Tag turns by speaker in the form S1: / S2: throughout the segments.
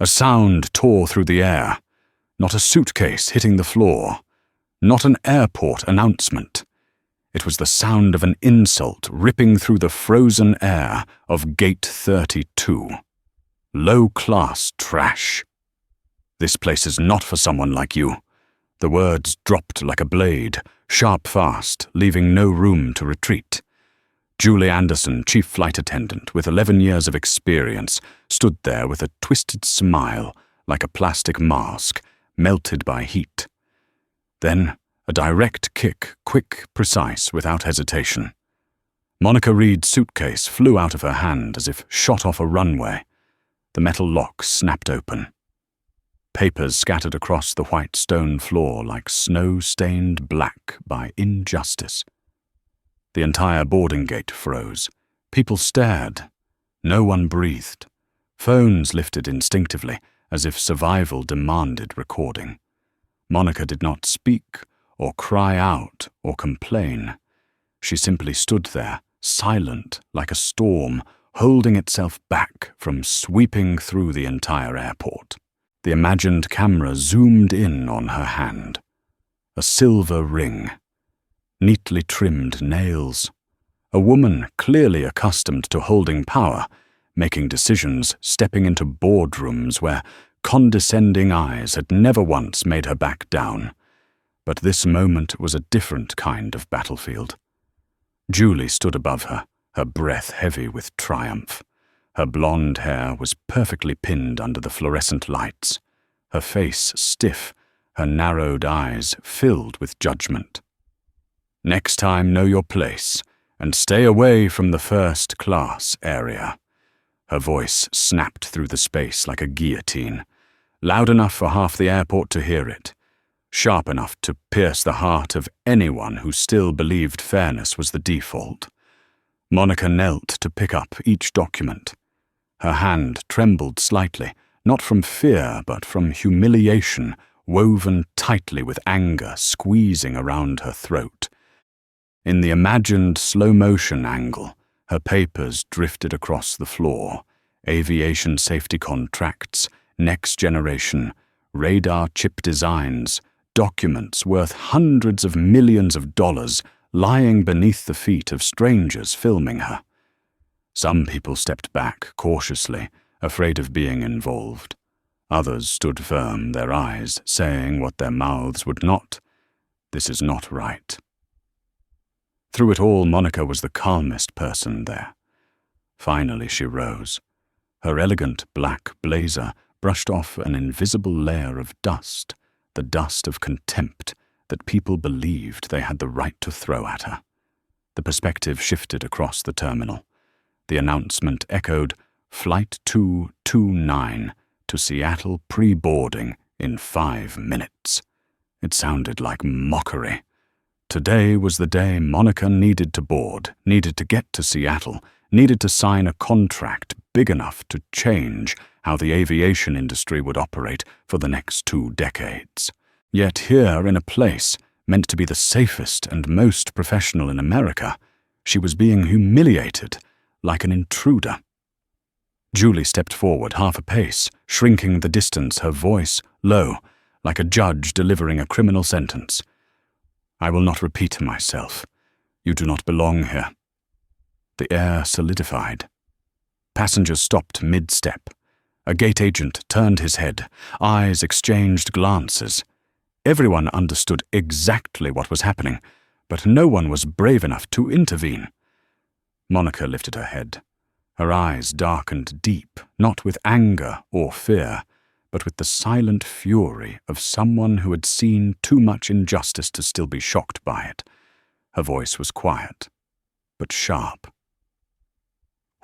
S1: A sound tore through the air. Not a suitcase hitting the floor. Not an airport announcement. It was the sound of an insult ripping through the frozen air of Gate 32. Low-class trash. "This place is not for someone like you." The words dropped like a blade, sharp fast, leaving no room to retreat. Julie Anderson, chief flight attendant with 11 years of experience, stood there with a twisted smile like a plastic mask, melted by heat. Then, a direct kick, quick, precise, without hesitation. Monica Reed's suitcase flew out of her hand as if shot off a runway. The metal lock snapped open. Papers scattered across the white stone floor like snow stained black by injustice. The entire boarding gate froze. People stared. No one breathed. Phones lifted instinctively, as if survival demanded recording. Monica did not speak, or cry out, or complain. She simply stood there, silent like a storm, holding itself back from sweeping through the entire airport. The imagined camera zoomed in on her hand. A silver ring. Neatly trimmed nails. A woman clearly accustomed to holding power, making decisions, stepping into boardrooms where condescending eyes had never once made her back down. But this moment was a different kind of battlefield. Julie stood above her, her breath heavy with triumph. Her blonde hair was perfectly pinned under the fluorescent lights, her face stiff, her narrowed eyes filled with judgment. "Next time, know your place, and stay away from the first-class area." Her voice snapped through the space like a guillotine, loud enough for half the airport to hear it, sharp enough to pierce the heart of anyone who still believed fairness was the default. Monica knelt to pick up each document. Her hand trembled slightly, not from fear but from humiliation, woven tightly with anger squeezing around her throat. In the imagined slow-motion angle, her papers drifted across the floor. Aviation safety contracts, next generation, radar chip designs, documents worth hundreds of millions of dollars lying beneath the feet of strangers filming her. Some people stepped back cautiously, afraid of being involved. Others stood firm, their eyes saying what their mouths would not. "This is not right." Through it all, Monica was the calmest person there. Finally she rose. Her elegant black blazer brushed off an invisible layer of dust, the dust of contempt that people believed they had the right to throw at her. The perspective shifted across the terminal. The announcement echoed, "Flight 229 to Seattle pre-boarding in 5 minutes." It sounded like mockery. Today was the day Monica needed to board, needed to get to Seattle, needed to sign a contract big enough to change how the aviation industry would operate for the next 2 decades. Yet here, in a place meant to be the safest and most professional in America, she was being humiliated like an intruder. Julie stepped forward half a pace, shrinking the distance, her voice low, like a judge delivering a criminal sentence. "I will not repeat myself. You do not belong here." The air solidified. Passengers stopped mid-step. A gate agent turned his head. Eyes exchanged glances. Everyone understood exactly what was happening, but no one was brave enough to intervene. Monica lifted her head. Her eyes darkened deep, not with anger or fear, but with the silent fury of someone who had seen too much injustice to still be shocked by it. Her voice was quiet, but sharp.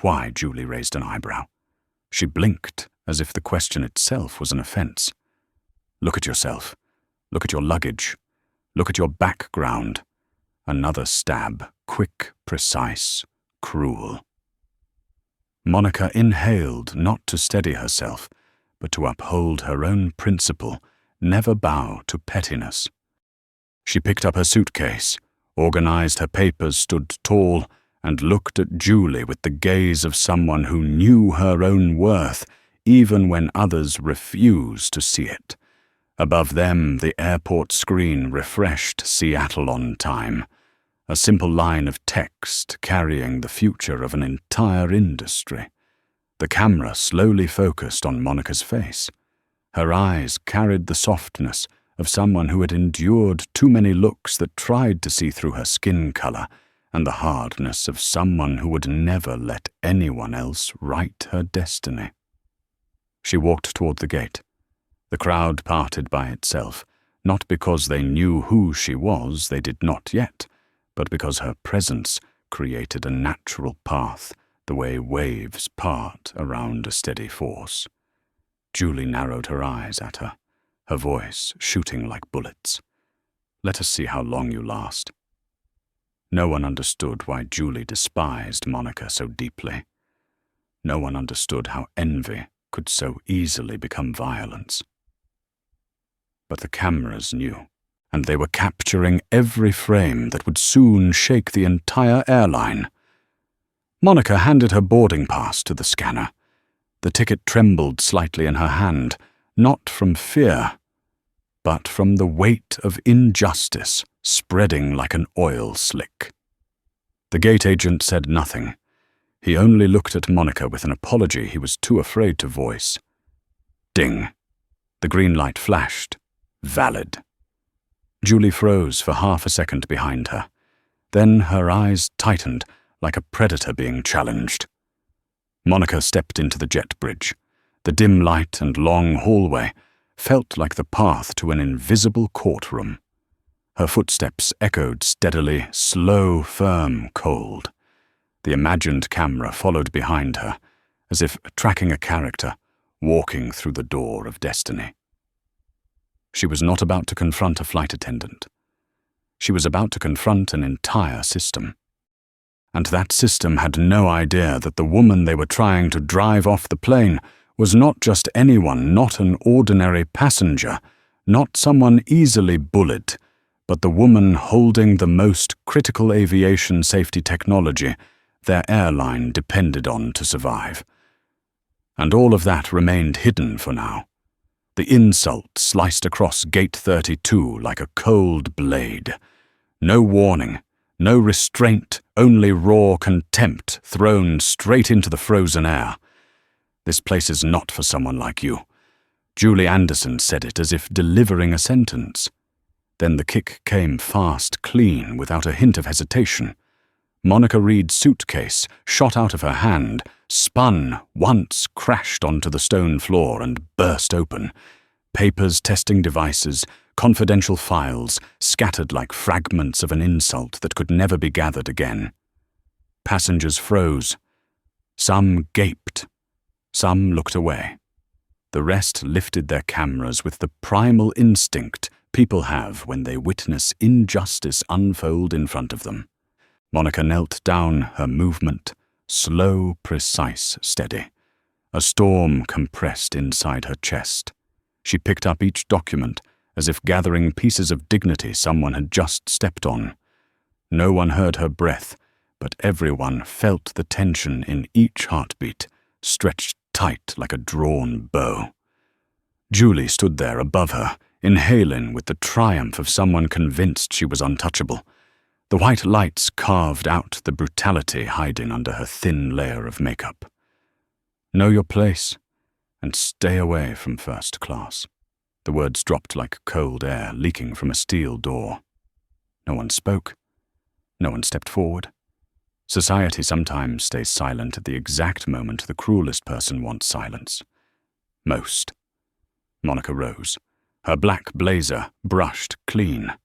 S1: "Why?" Julie raised an eyebrow. She blinked, as if the question itself was an offense. "Look at yourself. Look at your luggage. Look at your background." Another stab, quick, precise, cruel. Monica inhaled, not to steady herself, but to uphold her own principle, never bow to pettiness. She picked up her suitcase, organized her papers, stood tall, and looked at Julie with the gaze of someone who knew her own worth, even when others refuse to see it. Above them, the airport screen refreshed Seattle on time, a simple line of text carrying the future of an entire industry. The camera slowly focused on Monica's face. Her eyes carried the softness of someone who had endured too many looks that tried to see through her skin color, and the hardness of someone who would never let anyone else write her destiny. She walked toward the gate. The crowd parted by itself, not because they knew who she was, they did not yet, but because her presence created a natural path, the way waves part around a steady force. Julie narrowed her eyes at her, her voice shooting like bullets. "Let us see how long you last." No one understood why Julie despised Monica so deeply. No one understood how envy could so easily become violence. But the cameras knew, and they were capturing every frame that would soon shake the entire airline. Monica handed her boarding pass to the scanner. The ticket trembled slightly in her hand, not from fear, but from the weight of injustice spreading like an oil slick. The gate agent said nothing. He only looked at Monica with an apology he was too afraid to voice. Ding. The green light flashed. Valid. Julie froze for half a second behind her. Then her eyes tightened like a predator being challenged. Monica stepped into the jet bridge. The dim light and long hallway felt like the path to an invisible courtroom. Her footsteps echoed steadily, slow, firm, cold. The imagined camera followed behind her, as if tracking a character walking through the door of destiny. She was not about to confront a flight attendant. She was about to confront an entire system. And that system had no idea that the woman they were trying to drive off the plane was not just anyone, not an ordinary passenger, not someone easily bullied, but the woman holding the most critical aviation safety technology their airline depended on to survive. And all of that remained hidden for now. The insult sliced across Gate 32 like a cold blade. No warning, no restraint, only raw contempt thrown straight into the frozen air. "This place is not for someone like you." Julie Anderson said it as if delivering a sentence. Then the kick came fast, clean, without a hint of hesitation. Monica Reed's suitcase shot out of her hand, spun once, crashed onto the stone floor, and burst open. Papers, testing devices, confidential files, scattered like fragments of an insult that could never be gathered again. Passengers froze. Some gaped. Some looked away. The rest lifted their cameras with the primal instinct people have when they witness injustice unfold in front of them. Monica knelt down, her movement slow, precise, steady. A storm compressed inside her chest. She picked up each document as if gathering pieces of dignity someone had just stepped on. No one heard her breath, but everyone felt the tension in each heartbeat, stretched tight like a drawn bow. Julie stood there above her, inhaling with the triumph of someone convinced she was untouchable. The white lights carved out the brutality hiding under her thin layer of makeup. "Know your place, and stay away from first class." The words dropped like cold air leaking from a steel door. No one spoke. No one stepped forward. Society sometimes stays silent at the exact moment the cruelest person wants silence. Most. Monica rose. Her black blazer brushed clean.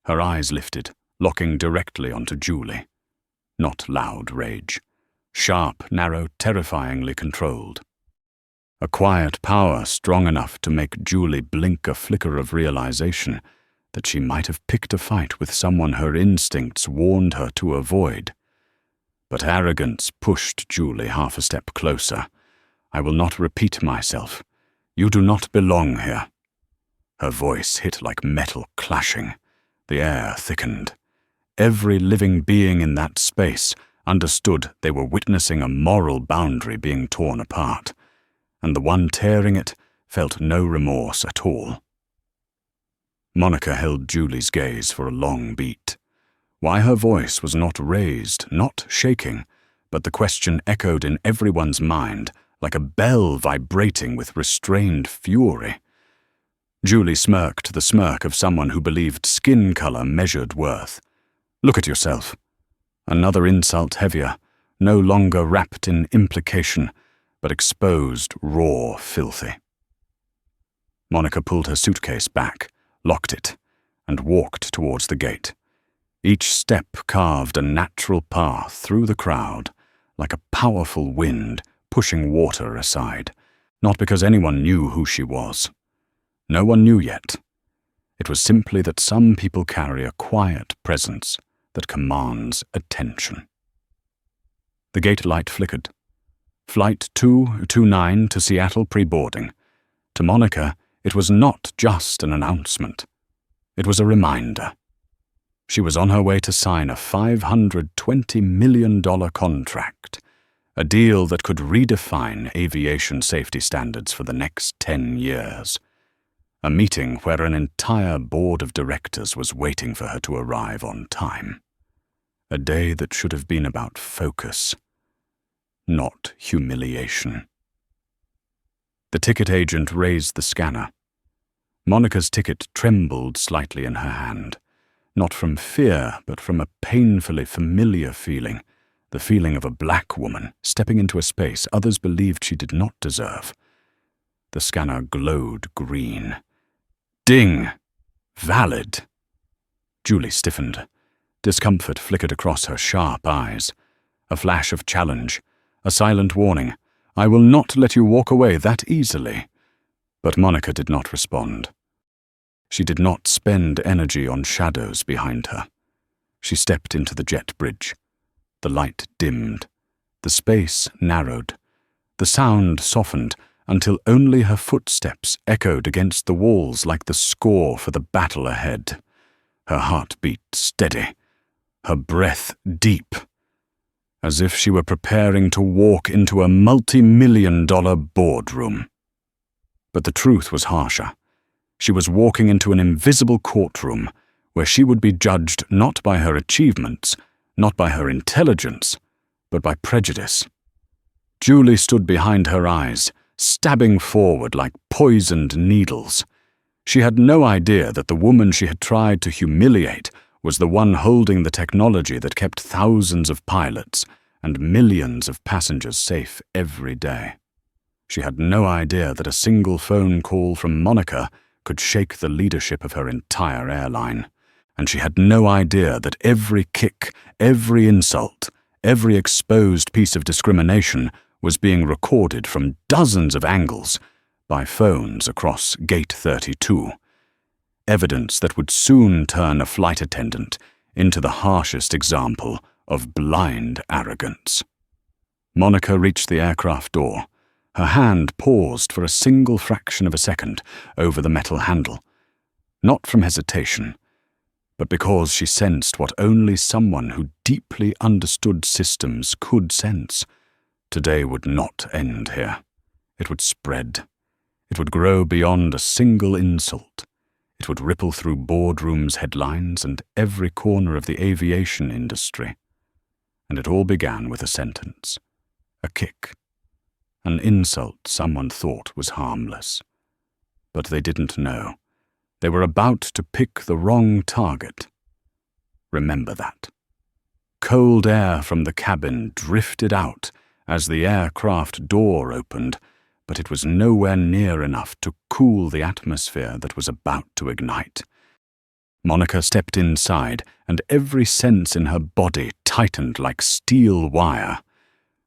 S1: Her eyes lifted, locking directly onto Julie. Not loud rage. Sharp, narrow, terrifyingly controlled. A quiet power strong enough to make Julie blink a flicker of realization that she might have picked a fight with someone her instincts warned her to avoid. But arrogance pushed Julie half a step closer. "I will not repeat myself. You do not belong here." Her voice hit like metal clashing. The air thickened. Every living being in that space understood they were witnessing a moral boundary being torn apart. and the one tearing it felt no remorse at all. Monica held Julie's gaze for a long beat. Why her voice was not raised, not shaking, but the question echoed in everyone's mind like a bell vibrating with restrained fury. Julie smirked the smirk of someone who believed skin color measured worth. Look at yourself. Another insult heavier, no longer wrapped in implication, but exposed, raw, filthy. Monica pulled her suitcase back, locked it, and walked towards the gate. Each step carved a natural path through the crowd, like a powerful wind pushing water aside, not because anyone knew who she was. No one knew yet. It was simply that some people carry a quiet presence that commands attention. The gate light flickered. Flight 229 to Seattle pre-boarding. To Monica, it was not just an announcement. It was a reminder. She was on her way to sign a $520 million contract, a deal that could redefine aviation safety standards for the next 10 years. A meeting where an entire board of directors was waiting for her to arrive on time. A day that should have been about focus, not humiliation. The ticket agent raised the scanner. Monica's ticket trembled slightly in her hand, not from fear, but from a painfully familiar feeling, the feeling of a black woman stepping into a space others believed she did not deserve. The scanner glowed green. Ding! Valid! Julie stiffened. Discomfort flickered across her sharp eyes. A flash of challenge, a silent warning. I will not let you walk away that easily. But Monica did not respond. She did not spend energy on shadows behind her. She stepped into the jet bridge. The light dimmed. The space narrowed. The sound softened until only her footsteps echoed against the walls like the score for the battle ahead. Her heart beat steady. Her breath deep. As if she were preparing to walk into a multi-million-dollar boardroom. But the truth was harsher. She was walking into an invisible courtroom where she would be judged not by her achievements, not by her intelligence, but by prejudice. Julie stood behind her eyes, stabbing forward like poisoned needles. She had no idea that the woman she had tried to humiliate was the one holding the technology that kept thousands of pilots and millions of passengers safe every day. She had no idea that a single phone call from Monica could shake the leadership of her entire airline. And she had no idea that every kick, every insult, every exposed piece of discrimination was being recorded from dozens of angles by phones across Gate 32. Evidence that would soon turn a flight attendant into the harshest example of blind arrogance. Monica reached the aircraft door. Her hand paused for a single fraction of a second over the metal handle. Not from hesitation, but because she sensed what only someone who deeply understood systems could sense. Today would not end here. It would spread. It would grow beyond a single insult. It would ripple through boardrooms' headlines and every corner of the aviation industry. And it all began with a sentence, a kick, an insult someone thought was harmless. But they didn't know. They were about to pick the wrong target. Remember that. Cold air from the cabin drifted out as the aircraft door opened, but it was nowhere near enough to cool the atmosphere that was about to ignite. Monica stepped inside, and every sense in her body tightened like steel wire.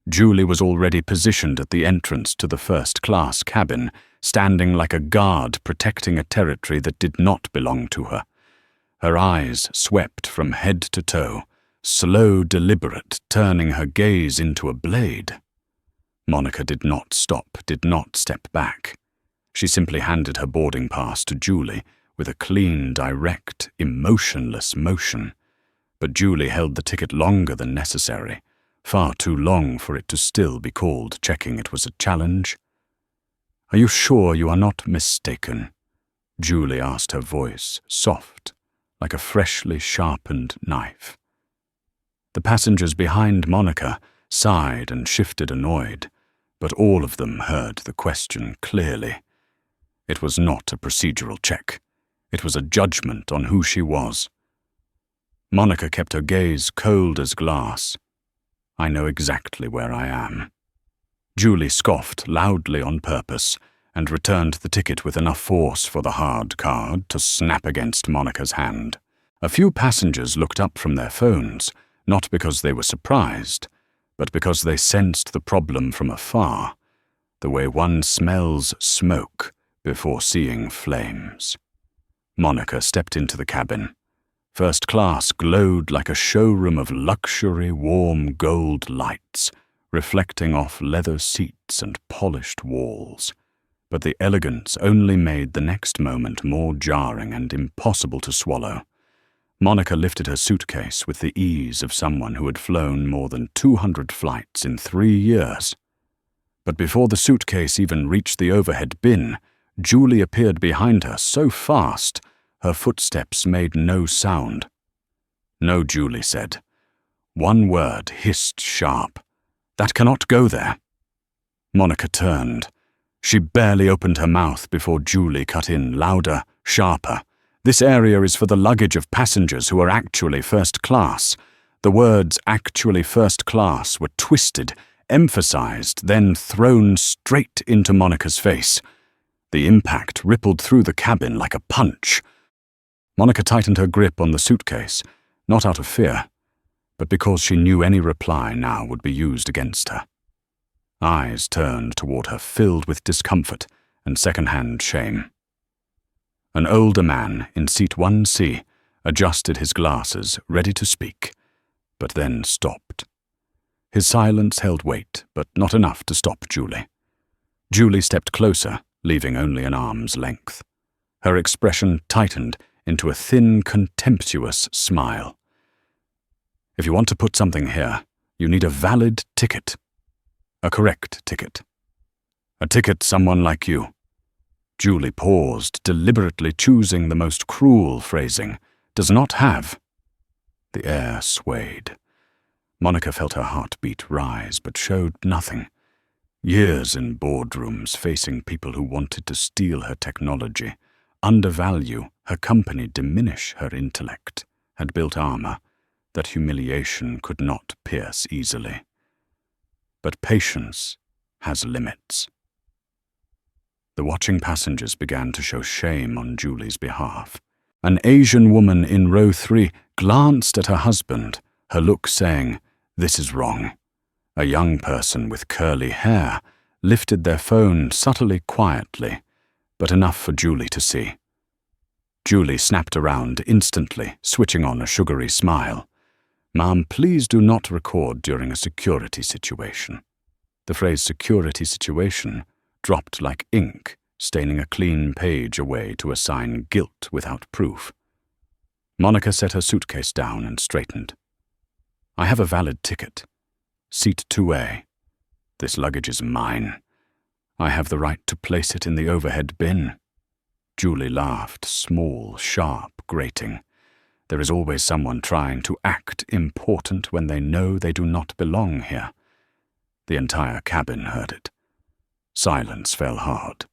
S1: Julie was already positioned at the entrance to the first-class cabin, standing like a guard protecting a territory that did not belong to her. Her eyes swept from head to toe, slow, deliberate, turning her gaze into a blade. Monica did not stop, did not step back. She simply handed her boarding pass to Julie with a clean, direct, emotionless motion. But Julie held the ticket longer than necessary, far too long for it to still be called checking it was a challenge. "Are you sure you are not mistaken?" Julie asked, her voice soft, like a freshly sharpened knife. The passengers behind Monica sighed and shifted annoyed, but all of them heard the question clearly. It was not a procedural check. It was a judgment on who she was. Monica kept her gaze cold as glass. "I know exactly where I am." Julie scoffed loudly on purpose and returned the ticket with enough force for the hard card to snap against Monica's hand. A few passengers looked up from their phones, not because they were surprised, but because they sensed the problem from afar, the way one smells smoke before seeing flames. Monica stepped into the cabin. First class glowed like a showroom of luxury, warm gold lights, reflecting off leather seats and polished walls. But the elegance only made the next moment more jarring and impossible to swallow. Monica lifted her suitcase with the ease of someone who had flown more than 200 flights in 3 years. But before the suitcase even reached the overhead bin, Julie appeared behind her so fast, her footsteps made no sound. "No," Julie said. One word hissed sharp. "That cannot go there." Monica turned. She barely opened her mouth before Julie cut in louder, sharper. "This area is for the luggage of passengers who are actually first class." The words "actually first class" were twisted, emphasized, then thrown straight into Monica's face. The impact rippled through the cabin like a punch. Monica tightened her grip on the suitcase, not out of fear, but because she knew any reply now would be used against her. Eyes turned toward her filled with discomfort and second-hand shame. An older man in seat 1C adjusted his glasses, ready to speak, but then stopped. His silence held weight, but not enough to stop Julie. Julie stepped closer, leaving only an arm's length. Her expression tightened into a thin, contemptuous smile. "If you want to put something here, you need a valid ticket. A correct ticket. A ticket someone like you." Julie paused, deliberately choosing the most cruel phrasing. "Does not have." The air swayed. Monica felt her heartbeat rise, but showed nothing. Years in boardrooms facing people who wanted to steal her technology, undervalue her company, diminish her intellect, had built armor that humiliation could not pierce easily. But patience has limits. The watching passengers began to show shame on Julie's behalf. An Asian woman in row 3 glanced at her husband, her look saying, "This is wrong." A young person with curly hair lifted their phone subtly, quietly, but enough for Julie to see. Julie snapped around instantly, switching on a sugary smile. "Ma'am, please do not record during a security situation." The phrase "security situation" dropped like ink, staining a clean page away to assign guilt without proof. Monica set her suitcase down and straightened. "I have a valid ticket. Seat 2A. This luggage is mine. I have the right to place it in the overhead bin." Julie laughed, small, sharp, grating. There is always someone trying to act important when they know they do not belong here. The entire cabin heard it. Silence fell hard.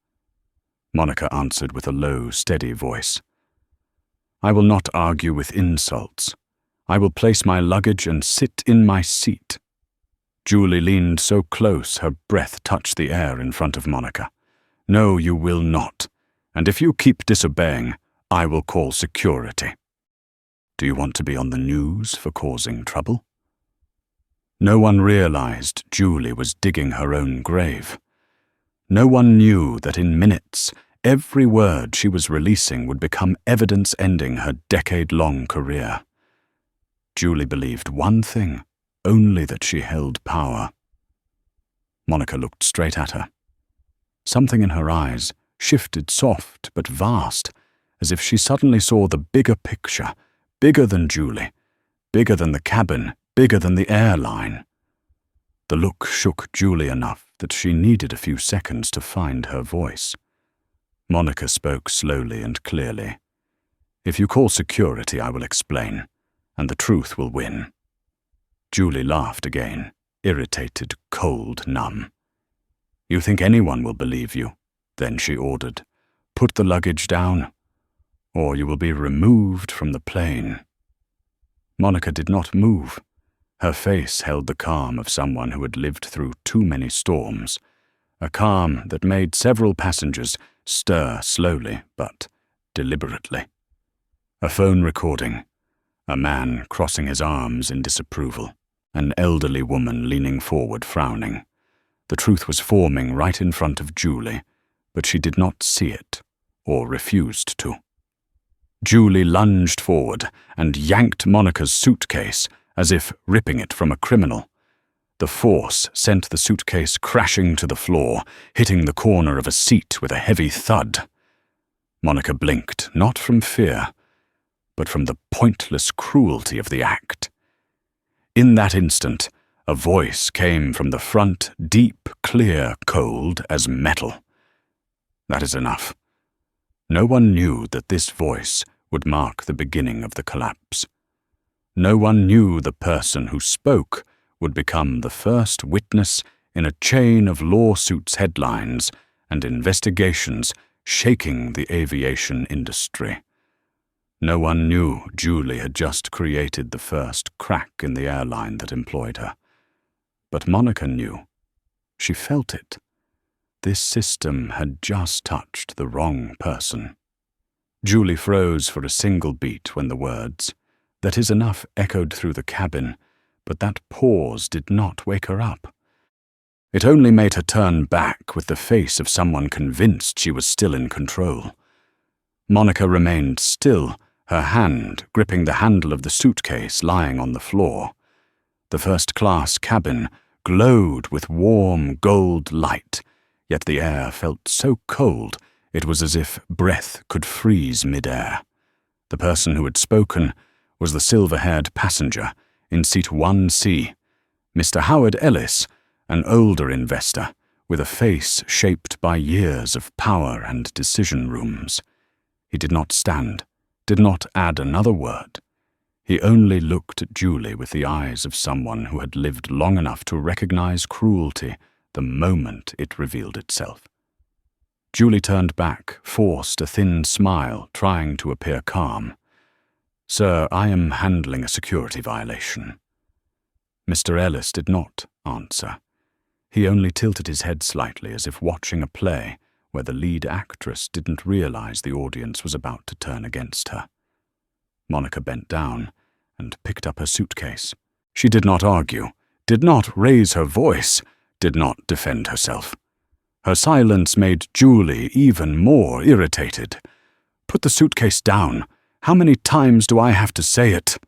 S1: Monica answered with a low, steady voice. "I will not argue with insults. I will place my luggage and sit in my seat." Julie leaned so close her breath touched the air in front of Monica. "No, you will not. And if you keep disobeying, I will call security." "Do you want to be on the news for causing trouble?" No one realized Julie was digging her own grave. No one knew that in minutes, every word she was releasing would become evidence ending her decade-long career. Julie believed one thing, only that she held power. Monica looked straight at her. Something in her eyes shifted soft but vast, as if she suddenly saw the bigger picture, bigger than Julie, bigger than the cabin, bigger than the airline. The look shook Julie enough that she needed a few seconds to find her voice. Monica spoke slowly and clearly. "If you call security, I will explain, and the truth will win." Julie laughed again, irritated, cold, numb. "You think anyone will believe you?" Then she ordered, "Put the luggage down, or you will be removed from the plane." Monica did not move. Her face held the calm of someone who had lived through too many storms, a calm that made several passengers stir slowly but deliberately. A phone recording, a man crossing his arms in disapproval, an elderly woman leaning forward frowning. The truth was forming right in front of Julie, but she did not see it, or refused to. Julie lunged forward and yanked Monica's suitcase as if ripping it from a criminal. The force sent the suitcase crashing to the floor, hitting the corner of a seat with a heavy thud. Monica blinked, not from fear, but from the pointless cruelty of the act. In that instant, a voice came from the front, deep, clear, cold as metal. That is enough. No one knew that this voice would mark the beginning of the collapse. No one knew the person who spoke would become the first witness in a chain of lawsuits, headlines, and investigations shaking the aviation industry. No one knew Julie had just created the first crack in the airline that employed her. But Monica knew. She felt it. This system had just touched the wrong person. Julie froze for a single beat when the words, "That is enough," echoed through the cabin, but that pause did not wake her up. It only made her turn back with the face of someone convinced she was still in control. Monica remained still, her hand gripping the handle of the suitcase lying on the floor. The first-class cabin glowed with warm gold light, yet the air felt so cold it was as if breath could freeze mid-air. The person who had spoken was the silver-haired passenger in seat 1C, Mr. Howard Ellis, an older investor with a face shaped by years of power and decision rooms. He did not stand, did not add another word. He only looked at Julie with the eyes of someone who had lived long enough to recognize cruelty the moment it revealed itself. Julie turned back, forced a thin smile, trying to appear calm. "Sir, I am handling a security violation." Mr. Ellis did not answer. He only tilted his head slightly as if watching a play where the lead actress didn't realize the audience was about to turn against her. Monica bent down and picked up her suitcase. She did not argue, did not raise her voice, did not defend herself. Her silence made Julie even more irritated. "Put the suitcase down. How many times do I have to say it?"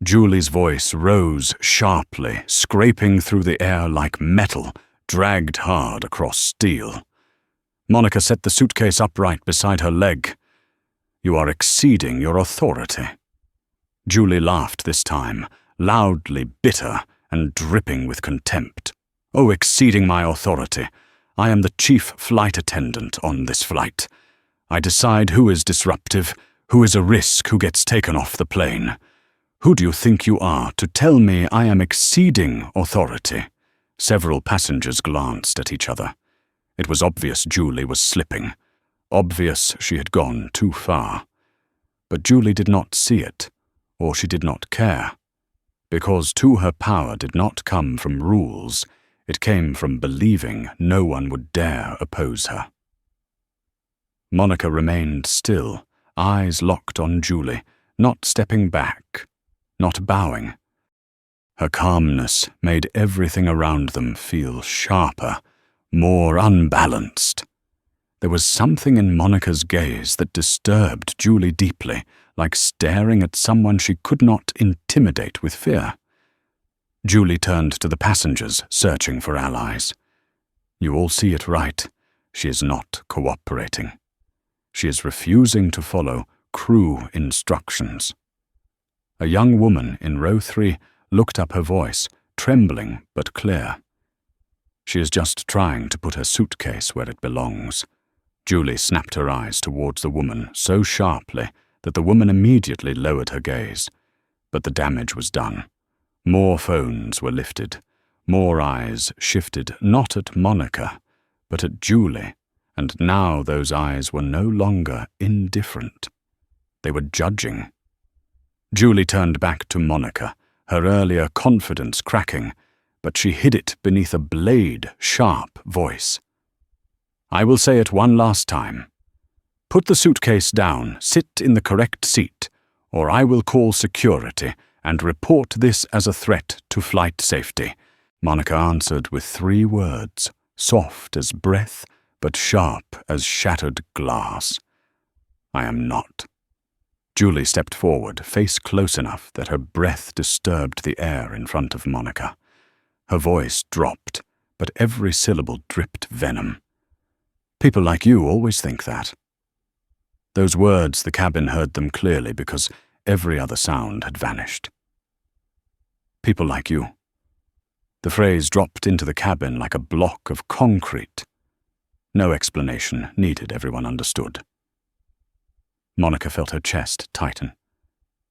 S1: Julie's voice rose sharply, scraping through the air like metal, dragged hard across steel. Monica set the suitcase upright beside her leg. "You are exceeding your authority." Julie laughed this time, loudly bitter and dripping with contempt. "Oh, exceeding my authority. I am the chief flight attendant on this flight. I decide who is disruptive, who is a risk, who gets taken off the plane. Who do you think you are to tell me I am exceeding authority?" Several passengers glanced at each other. It was obvious Julie was slipping. Obvious she had gone too far. But Julie did not see it, or she did not care. Because to her power did not come from rules, it came from believing no one would dare oppose her. Monica remained still, eyes locked on Julie, not stepping back, not bowing. Her calmness made everything around them feel sharper, more unbalanced. There was something in Monica's gaze that disturbed Julie deeply, like staring at someone she could not intimidate with fear. Julie turned to the passengers, searching for allies. "You all see it right. She is not cooperating. She is refusing to follow crew instructions." A young woman in row 3 looked up, her voice trembling but clear. She is just trying to put her suitcase where it belongs. Julie snapped her eyes towards the woman so sharply that the woman immediately lowered her gaze. But the damage was done. More phones were lifted. More eyes shifted not at Monica, but at Julie, and now those eyes were no longer indifferent. They were judging. Julie turned back to Monica, her earlier confidence cracking, but she hid it beneath a blade-sharp voice. "I will say it one last time. Put the suitcase down, sit in the correct seat, or I will call security and report this as a threat to flight safety." Monica answered with 3 words, soft as breath, but sharp as shattered glass. "I am not." Julie stepped forward, face close enough that her breath disturbed the air in front of Monica. Her voice dropped, but every syllable dripped venom. "People like you always think that." Those words, the cabin heard them clearly because every other sound had vanished. "People like you." The phrase dropped into the cabin like a block of concrete. No explanation needed, everyone understood. Monica felt her chest tighten,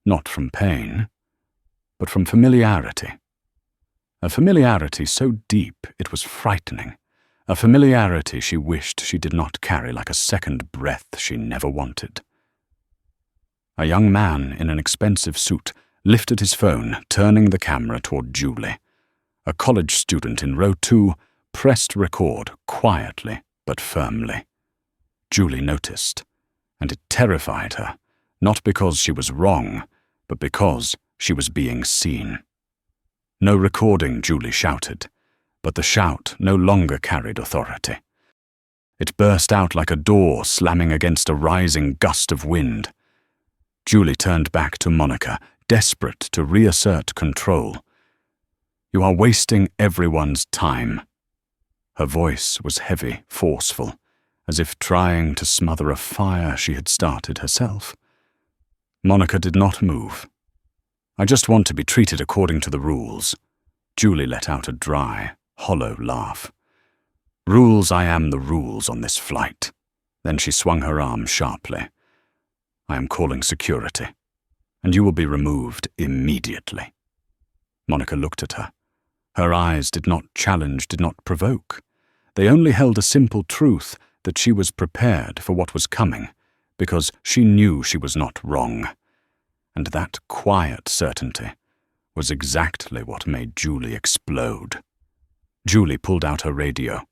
S1: not from pain, but from familiarity. A familiarity so deep it was frightening, a familiarity she wished she did not carry like a second breath she never wanted. A young man in an expensive suit lifted his phone, turning the camera toward Julie. A college student in row 2 pressed record quietly but firmly. Julie noticed, and it terrified her, not because she was wrong, but because she was being seen. "No recording," Julie shouted, but the shout no longer carried authority. It burst out like a door slamming against a rising gust of wind. Julie turned back to Monica, desperate to reassert control. "You are wasting everyone's time." Her voice was heavy, forceful, as if trying to smother a fire she had started herself. Monica did not move. "I just want to be treated according to the rules." Julie let out a dry, hollow laugh. "Rules, I am the rules on this flight." Then she swung her arm sharply. "I am calling security, and you will be removed immediately." Monica looked at her. Her eyes did not challenge, did not provoke. They only held a simple truth that she was prepared for what was coming, because she knew she was not wrong. And that quiet certainty was exactly what made Julie explode. Julie pulled out her radio.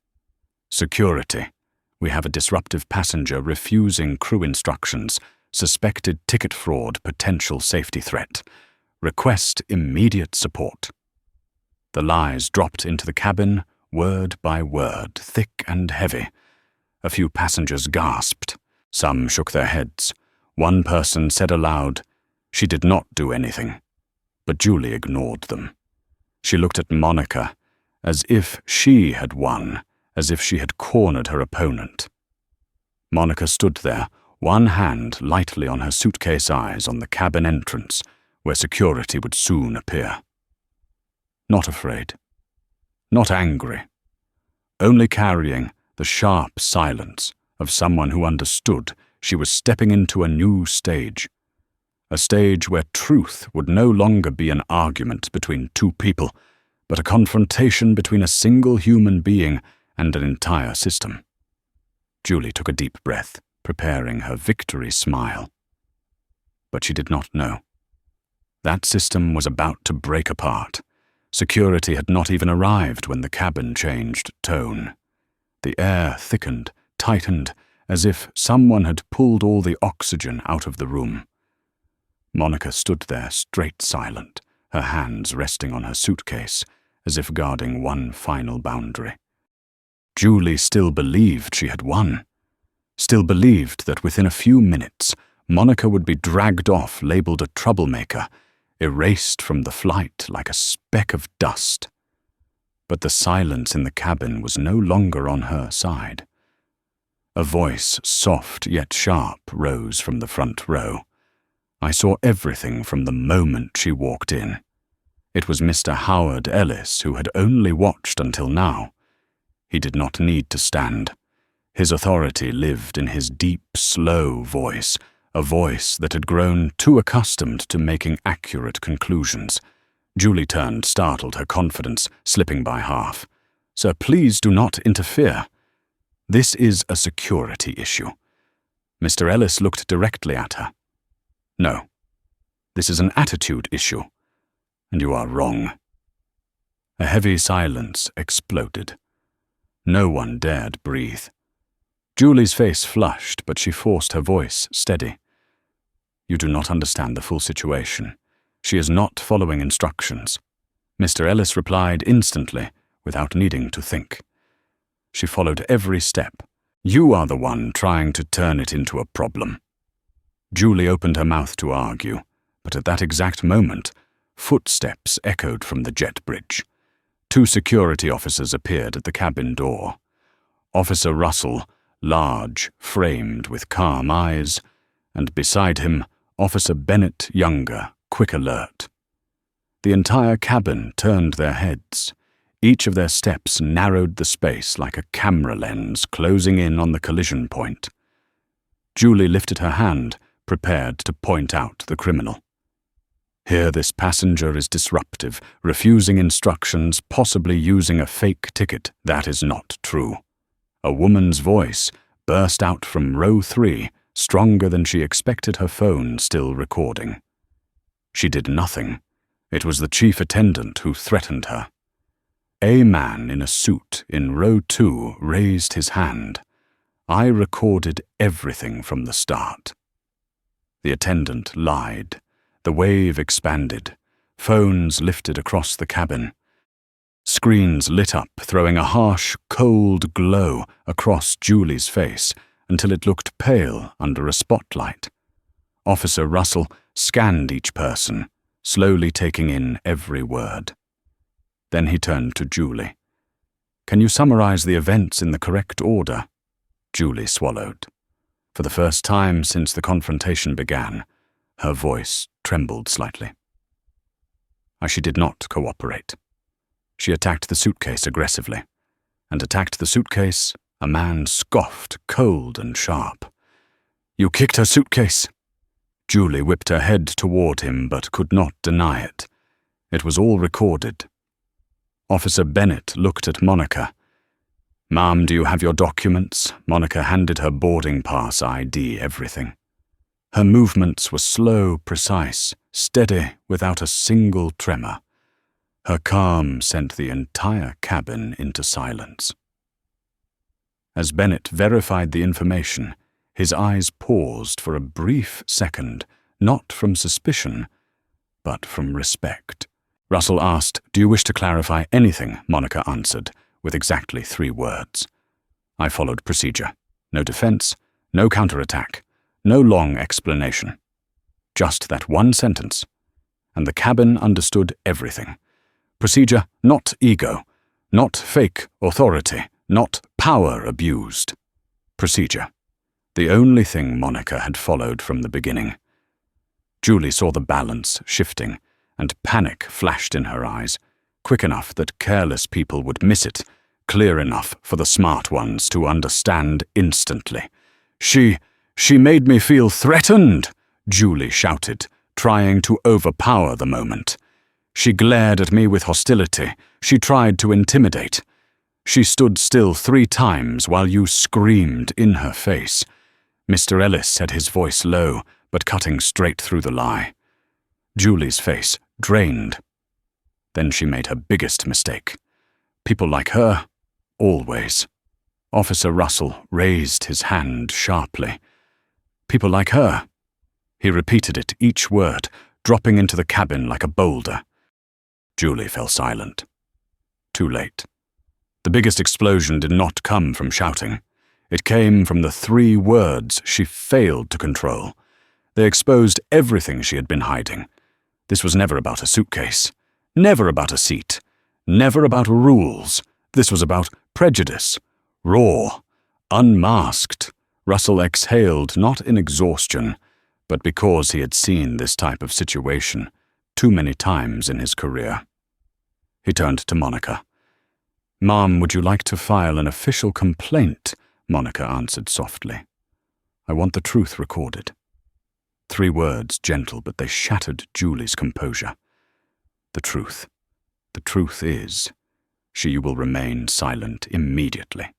S1: "Security. We have a disruptive passenger refusing crew instructions. Suspected ticket fraud, potential safety threat. Request immediate support." The lies dropped into the cabin, word by word, thick and heavy. A few passengers gasped. Some shook their heads. One person said aloud, "She did not do anything." But Julie ignored them. She looked at Monica, as if she had won, as if she had cornered her opponent. Monica stood there, one hand lightly on her suitcase eyes on the cabin entrance, where security would soon appear. Not afraid. Not angry. Only carrying the sharp silence of someone who understood she was stepping into a new stage. A stage where truth would no longer be an argument between 2 people, but a confrontation between a single human being and an entire system. Julie took a deep breath, preparing her victory smile. But she did not know. That system was about to break apart. Security had not even arrived when the cabin changed tone. The air thickened, tightened, as if someone had pulled all the oxygen out of the room. Monica stood there, straight silent, her hands resting on her suitcase, as if guarding one final boundary. Julie still believed she had won. Still believed that within a few minutes, Monica would be dragged off, labeled a troublemaker, erased from the flight like a speck of dust. But the silence in the cabin was no longer on her side. A voice, soft yet sharp, rose from the front row. I saw everything from the moment she walked in. It was Mr. Howard Ellis, who had only watched until now. He did not need to stand. His authority lived in his deep, slow voice, a voice that had grown too accustomed to making accurate conclusions. Julie turned, startled, her confidence slipping by half. "Sir, please do not interfere. This is a security issue." Mr. Ellis looked directly at her. "No, this is an attitude issue, and you are wrong." A heavy silence exploded. No one dared breathe. Julie's face flushed, but she forced her voice steady. "You do not understand the full situation. She is not following instructions." Mr. Ellis replied instantly, without needing to think. "She followed every step. You are the one trying to turn it into a problem." Julie opened her mouth to argue, but at that exact moment, footsteps echoed from the jet bridge. 2 security officers appeared at the cabin door. Officer Russell, large, framed with calm eyes, and beside him, Officer Bennett, younger, quick alert. The entire cabin turned their heads. Each of their steps narrowed the space like a camera lens closing in on the collision point. Julie lifted her hand, prepared to point out the criminal. Here this passenger is disruptive, refusing instructions, possibly using a fake ticket. That is not true. A woman's voice burst out from row 3, stronger than she expected, her phone still recording. She did nothing. It was the chief attendant who threatened her. A man in a suit in row 2 raised his hand. "I recorded everything from the start." The attendant lied. The wave expanded. Phones lifted across the cabin. Screens lit up, throwing a harsh, cold glow across Julie's face until it looked pale under a spotlight. Officer Russell scanned each person, slowly taking in every word. Then he turned to Julie. "Can you summarize the events in the correct order?" Julie swallowed. For the first time since the confrontation began, her voice trembled slightly. She did not cooperate. She attacked the suitcase aggressively, and attacked the suitcase, a man scoffed, cold and sharp. "You kicked her suitcase." Julie whipped her head toward him but could not deny it. It was all recorded. Officer Bennett looked at Monica. "Ma'am, do you have your documents?" Monica handed her boarding pass, ID, everything. Her movements were slow, precise, steady, without a single tremor. Her calm sent the entire cabin into silence. As Bennett verified the information, his eyes paused for a brief second, not from suspicion, but from respect. Russell asked, "Do you wish to clarify anything?" Monica answered, with exactly 3 words. "I followed procedure. No defense, no counterattack, no long explanation. Just that one sentence. And the cabin understood everything. Procedure, not ego, not fake authority, not power abused. Procedure. The only thing Monica had followed from the beginning." Julie saw the balance shifting, and panic flashed in her eyes, quick enough that careless people would miss it, clear enough for the smart ones to understand instantly. She made me feel threatened," Julie shouted, trying to overpower the moment. "She glared at me with hostility. She tried to intimidate. She stood still 3 times while you screamed in her face." Mr. Ellis said, his voice low, but cutting straight through the lie. Julie's face drained. Then she made her biggest mistake. People like her, always. Officer Russell raised his hand sharply. "People like her." He repeated it, each word, dropping into the cabin like a boulder. Julie fell silent. Too late. The biggest explosion did not come from shouting. It came from the 3 words she failed to control. They exposed everything she had been hiding. This was never about a suitcase, never about a seat, never about rules. This was about prejudice, raw, unmasked. Russell exhaled, not in exhaustion, but because he had seen this type of situation too many times in his career. He turned to Monica. "Ma'am, would you like to file an official complaint?" Monica answered softly. "I want the truth recorded." 3 words, gentle, but they shattered Julie's composure. The truth. The truth is, she will remain silent immediately.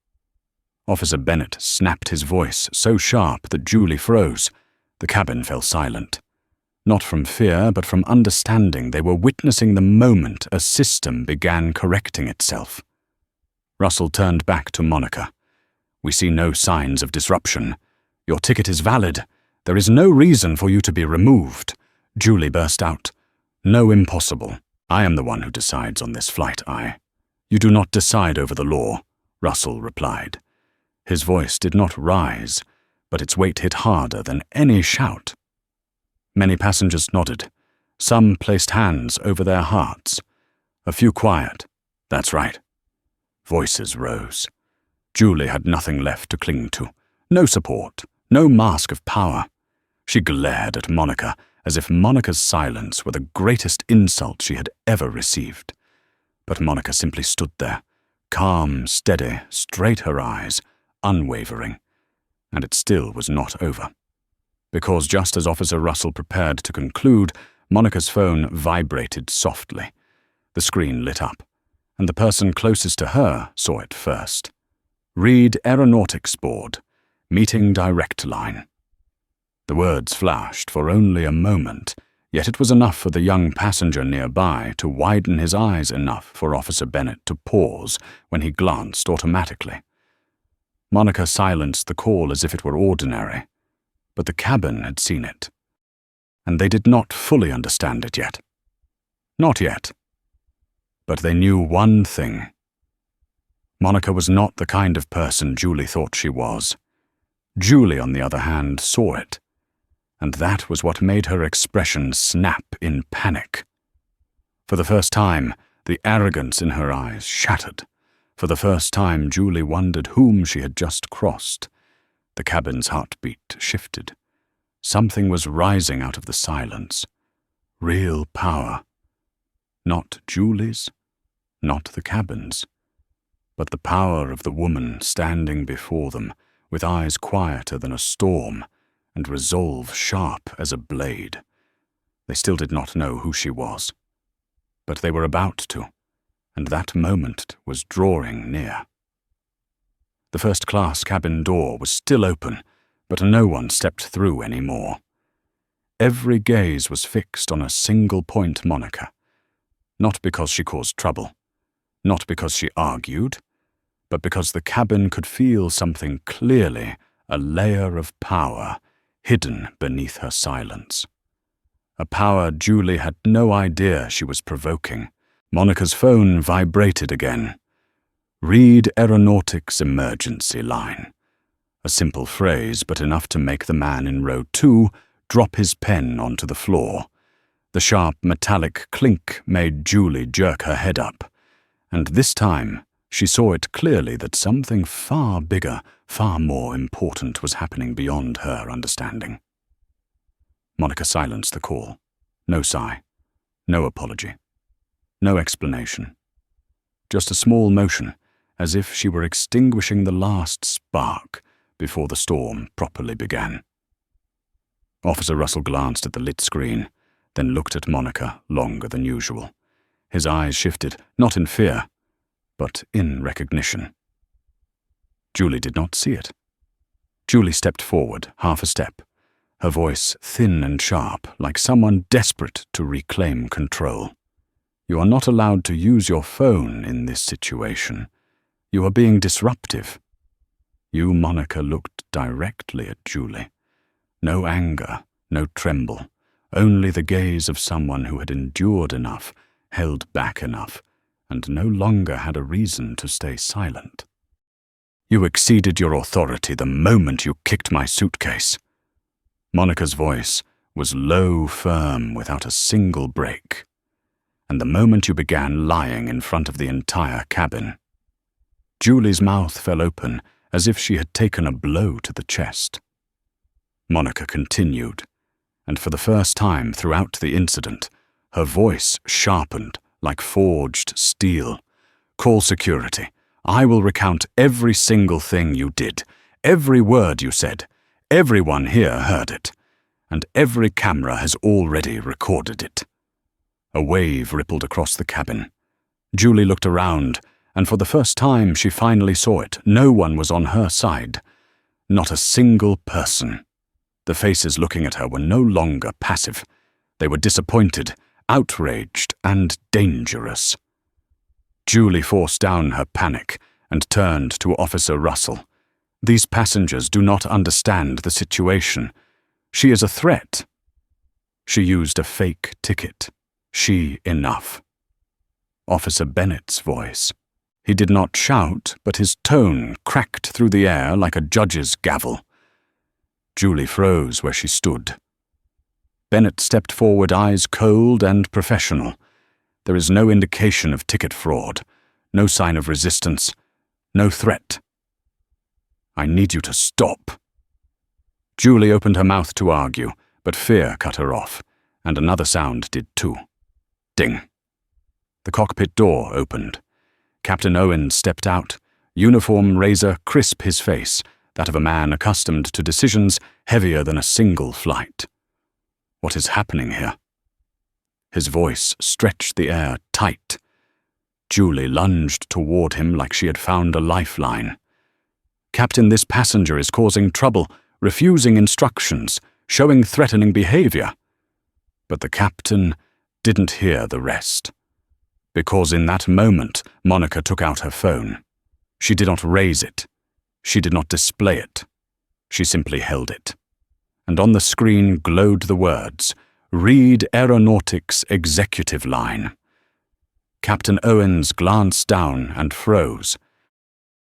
S1: Officer Bennett snapped his voice so sharp that Julie froze. The cabin fell silent. Not from fear, but from understanding they were witnessing the moment a system began correcting itself. Russell turned back to Monica. "We see no signs of disruption. Your ticket is valid. There is no reason for you to be removed." Julie burst out. "No, impossible. I am the one who decides on this flight, You do not decide over the law," Russell replied. His voice did not rise, but its weight hit harder than any shout. Many passengers nodded. Some placed hands over their hearts. A few quiet. "That's right." Voices rose. Julie had nothing left to cling to. No support. No mask of power. She glared at Monica as if Monica's silence were the greatest insult she had ever received. But Monica simply stood there, calm, steady, straight her eyes, unwavering. And it still was not over. Because just as Officer Russell prepared to conclude, Monica's phone vibrated softly. The screen lit up, and the person closest to her saw it first. "Read Aeronautics Board. Meeting direct line." The words flashed for only a moment, yet it was enough for the young passenger nearby to widen his eyes enough for Officer Bennett to pause when he glanced automatically. Monica silenced the call as if it were ordinary, but the cabin had seen it, and they did not fully understand it yet. Not yet. But they knew one thing. Monica was not the kind of person Julie thought she was. Julie, on the other hand, saw it, and that was what made her expression snap in panic. For the first time, the arrogance in her eyes shattered. For the first time, Julie wondered whom she had just crossed. The cabin's heartbeat shifted. Something was rising out of the silence. Real power. Not Julie's, not the cabin's, but the power of the woman standing before them, with eyes quieter than a storm, and resolve sharp as a blade. They still did not know who she was, but they were about to, and that moment was drawing near. The first-class cabin door was still open, but no one stepped through any more. Every gaze was fixed on a single point Monica, not because she caused trouble, not because she argued, but because the cabin could feel something clearly, a layer of power hidden beneath her silence. A power Julie had no idea she was provoking. Monica's phone vibrated again. "Read Aeronautics Emergency Line." A simple phrase, but enough to make the man in row 2 drop his pen onto the floor. The sharp metallic clink made Julie jerk her head up, and this time she saw it clearly that something far bigger, far more important was happening beyond her understanding. Monica silenced the call. No sigh, no apology, no explanation. Just a small motion, as if she were extinguishing the last spark before the storm properly began. Officer Russell glanced at the lit screen, then looked at Monica longer than usual. His eyes shifted, not in fear, but in recognition. Julie did not see it. Julie stepped forward, half a step, her voice thin and sharp, like someone desperate to reclaim control. "You are not allowed to use your phone in this situation. You are being disruptive." You, Monica, looked directly at Julie. No anger, no tremble, only the gaze of someone who had endured enough, held back enough, and no longer had a reason to stay silent. "You exceeded your authority the moment you kicked my suitcase." Monica's voice was low, firm, without a single break. "And the moment you began lying in front of the entire cabin." Julie's mouth fell open, as if she had taken a blow to the chest. Monica continued, and for the first time throughout the incident, her voice sharpened like forged steel. Call security. I will recount every single thing you did, every word you said. Everyone here heard it, and every camera has already recorded it." A wave rippled across the cabin. Julie looked around, and for the first time she finally saw it. No one was on her side. Not a single person. The faces looking at her were no longer passive. They were disappointed, outraged, and dangerous. Julie forced down her panic and turned to Officer Russell. "These passengers do not understand the situation. She is a threat." She used a fake ticket. She enough. Officer Bennett's voice. He did not shout, but his tone cracked through the air like a judge's gavel. Julie froze where she stood. Bennett stepped forward, eyes cold and professional. There is no indication of ticket fraud, no sign of resistance, no threat. "I need you to stop." Julie opened her mouth to argue, but fear cut her off, and another sound did too. Ding. The cockpit door opened. Captain Owens stepped out, uniform razor crisp his face, that of a man accustomed to decisions heavier than a single flight. What is happening here? His voice stretched the air tight. Julie lunged toward him like she had found a lifeline. "Captain, this passenger is causing trouble, refusing instructions, showing threatening behavior." But the captain didn't hear the rest. Because in that moment, Monica took out her phone. She did not raise it. She did not display it. She simply held it. And on the screen glowed the words, "Reed Aeronautics Executive Line." Captain Owens glanced down and froze.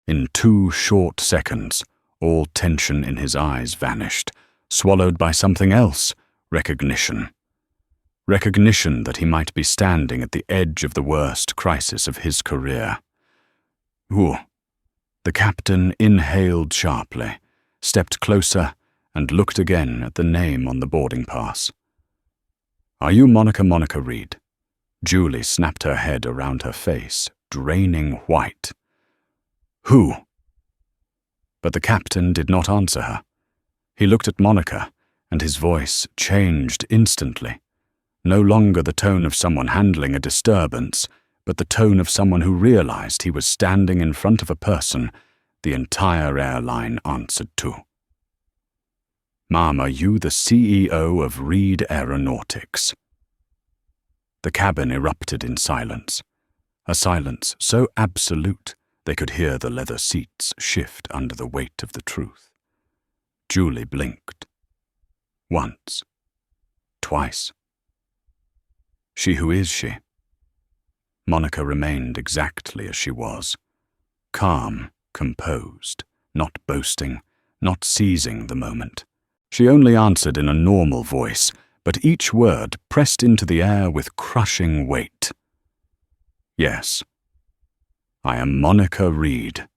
S1: In 2 short seconds, all tension in his eyes vanished, swallowed by something else, recognition. Recognition that he might be standing at the edge of the worst crisis of his career. Ooh. The captain inhaled sharply, stepped closer, and looked again at the name on the boarding pass. "Are you Monica Reed?" Julie snapped her head around her face, draining white. "Who?" But the captain did not answer her. He looked at Monica, and his voice changed instantly. No longer the tone of someone handling a disturbance, but the tone of someone who realized he was standing in front of a person the entire airline answered to. "Ma'am, are you the CEO of Reed Aeronautics?" The cabin erupted in silence, a silence so absolute they could hear the leather seats shift under the weight of the truth. Julie blinked. Once. Twice. She who is she? Monica remained exactly as she was. Calm, composed, not boasting, not seizing the moment. She only answered in a normal voice, but each word pressed into the air with crushing weight. "Yes. I am Monica Reed."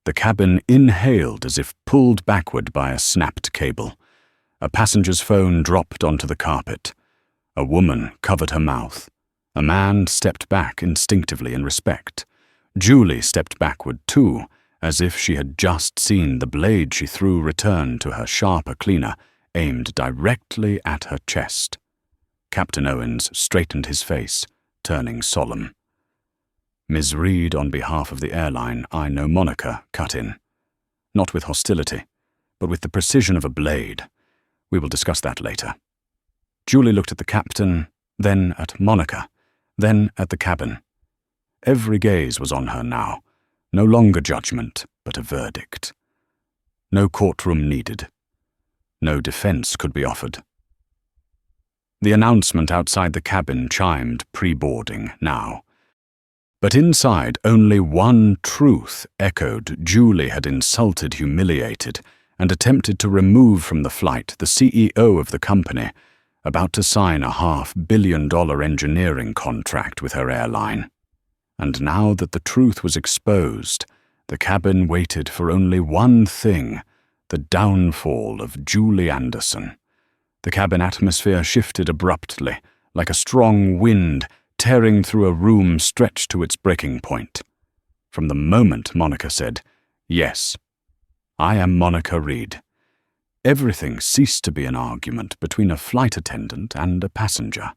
S1: The cabin inhaled as if pulled backward by a snapped cable. A passenger's phone dropped onto the carpet. A woman covered her mouth. A man stepped back instinctively in respect. Julie stepped backward too, as if she had just seen the blade she threw return to her sharper cleaner, aimed directly at her chest. Captain Owens straightened his face, turning solemn. "Ms. Reed, on behalf of the airline, I know Monica," cut in. Not with hostility, but with the precision of a blade. We will discuss that later. Julie looked at the captain, then at Monica, then at the cabin. Every gaze was on her now, no longer judgment, but a verdict. No courtroom needed. No defense could be offered. The announcement outside the cabin chimed pre-boarding now. But inside, only one truth echoed. Julie had insulted, humiliated, and attempted to remove from the flight the CEO of the company, about to sign a $500 million engineering contract with her airline. And now that the truth was exposed, the cabin waited for only one thing, the downfall of Julie Anderson. The cabin atmosphere shifted abruptly, like a strong wind tearing through a room stretched to its breaking point. From the moment Monica said, "Yes, I am Monica Reed," everything ceased to be an argument between a flight attendant and a passenger.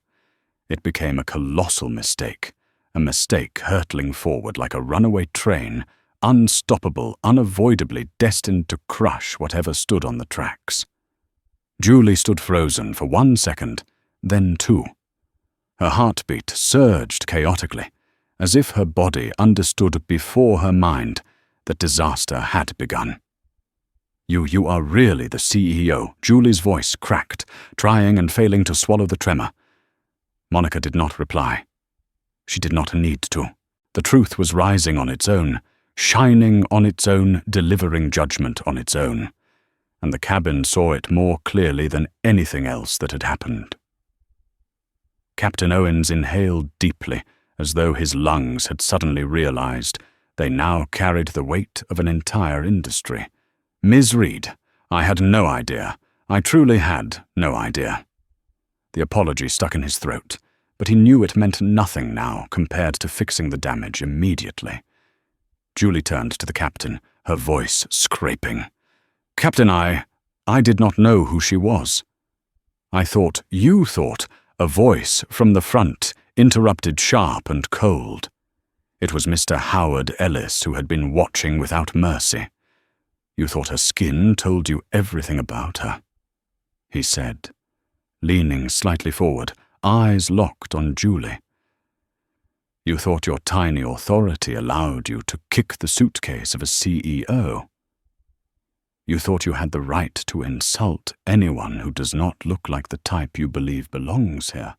S1: It became a colossal mistake, a mistake hurtling forward like a runaway train, unstoppable, unavoidably destined to crush whatever stood on the tracks. Julie stood frozen for 1 second, then 2. Her heartbeat surged chaotically, as if her body understood before her mind that disaster had begun. You are really the CEO," Julie's voice cracked, trying and failing to swallow the tremor. Monica did not reply. She did not need to. The truth was rising on its own, shining on its own, delivering judgment on its own, and the cabin saw it more clearly than anything else that had happened. Captain Owens inhaled deeply, as though his lungs had suddenly realized they now carried the weight of an entire industry. "Ms. Reed, I had no idea. I truly had no idea." The apology stuck in his throat, but he knew it meant nothing now compared to fixing the damage immediately. Julie turned to the captain, her voice scraping. "Captain, I did not know who she was. You thought, a voice from the front interrupted sharp and cold. It was Mr. Howard Ellis who had been watching without mercy. You thought her skin told you everything about her," he said, leaning slightly forward, eyes locked on Julie. "You thought your tiny authority allowed you to kick the suitcase of a CEO. You thought you had the right to insult anyone who does not look like the type you believe belongs here."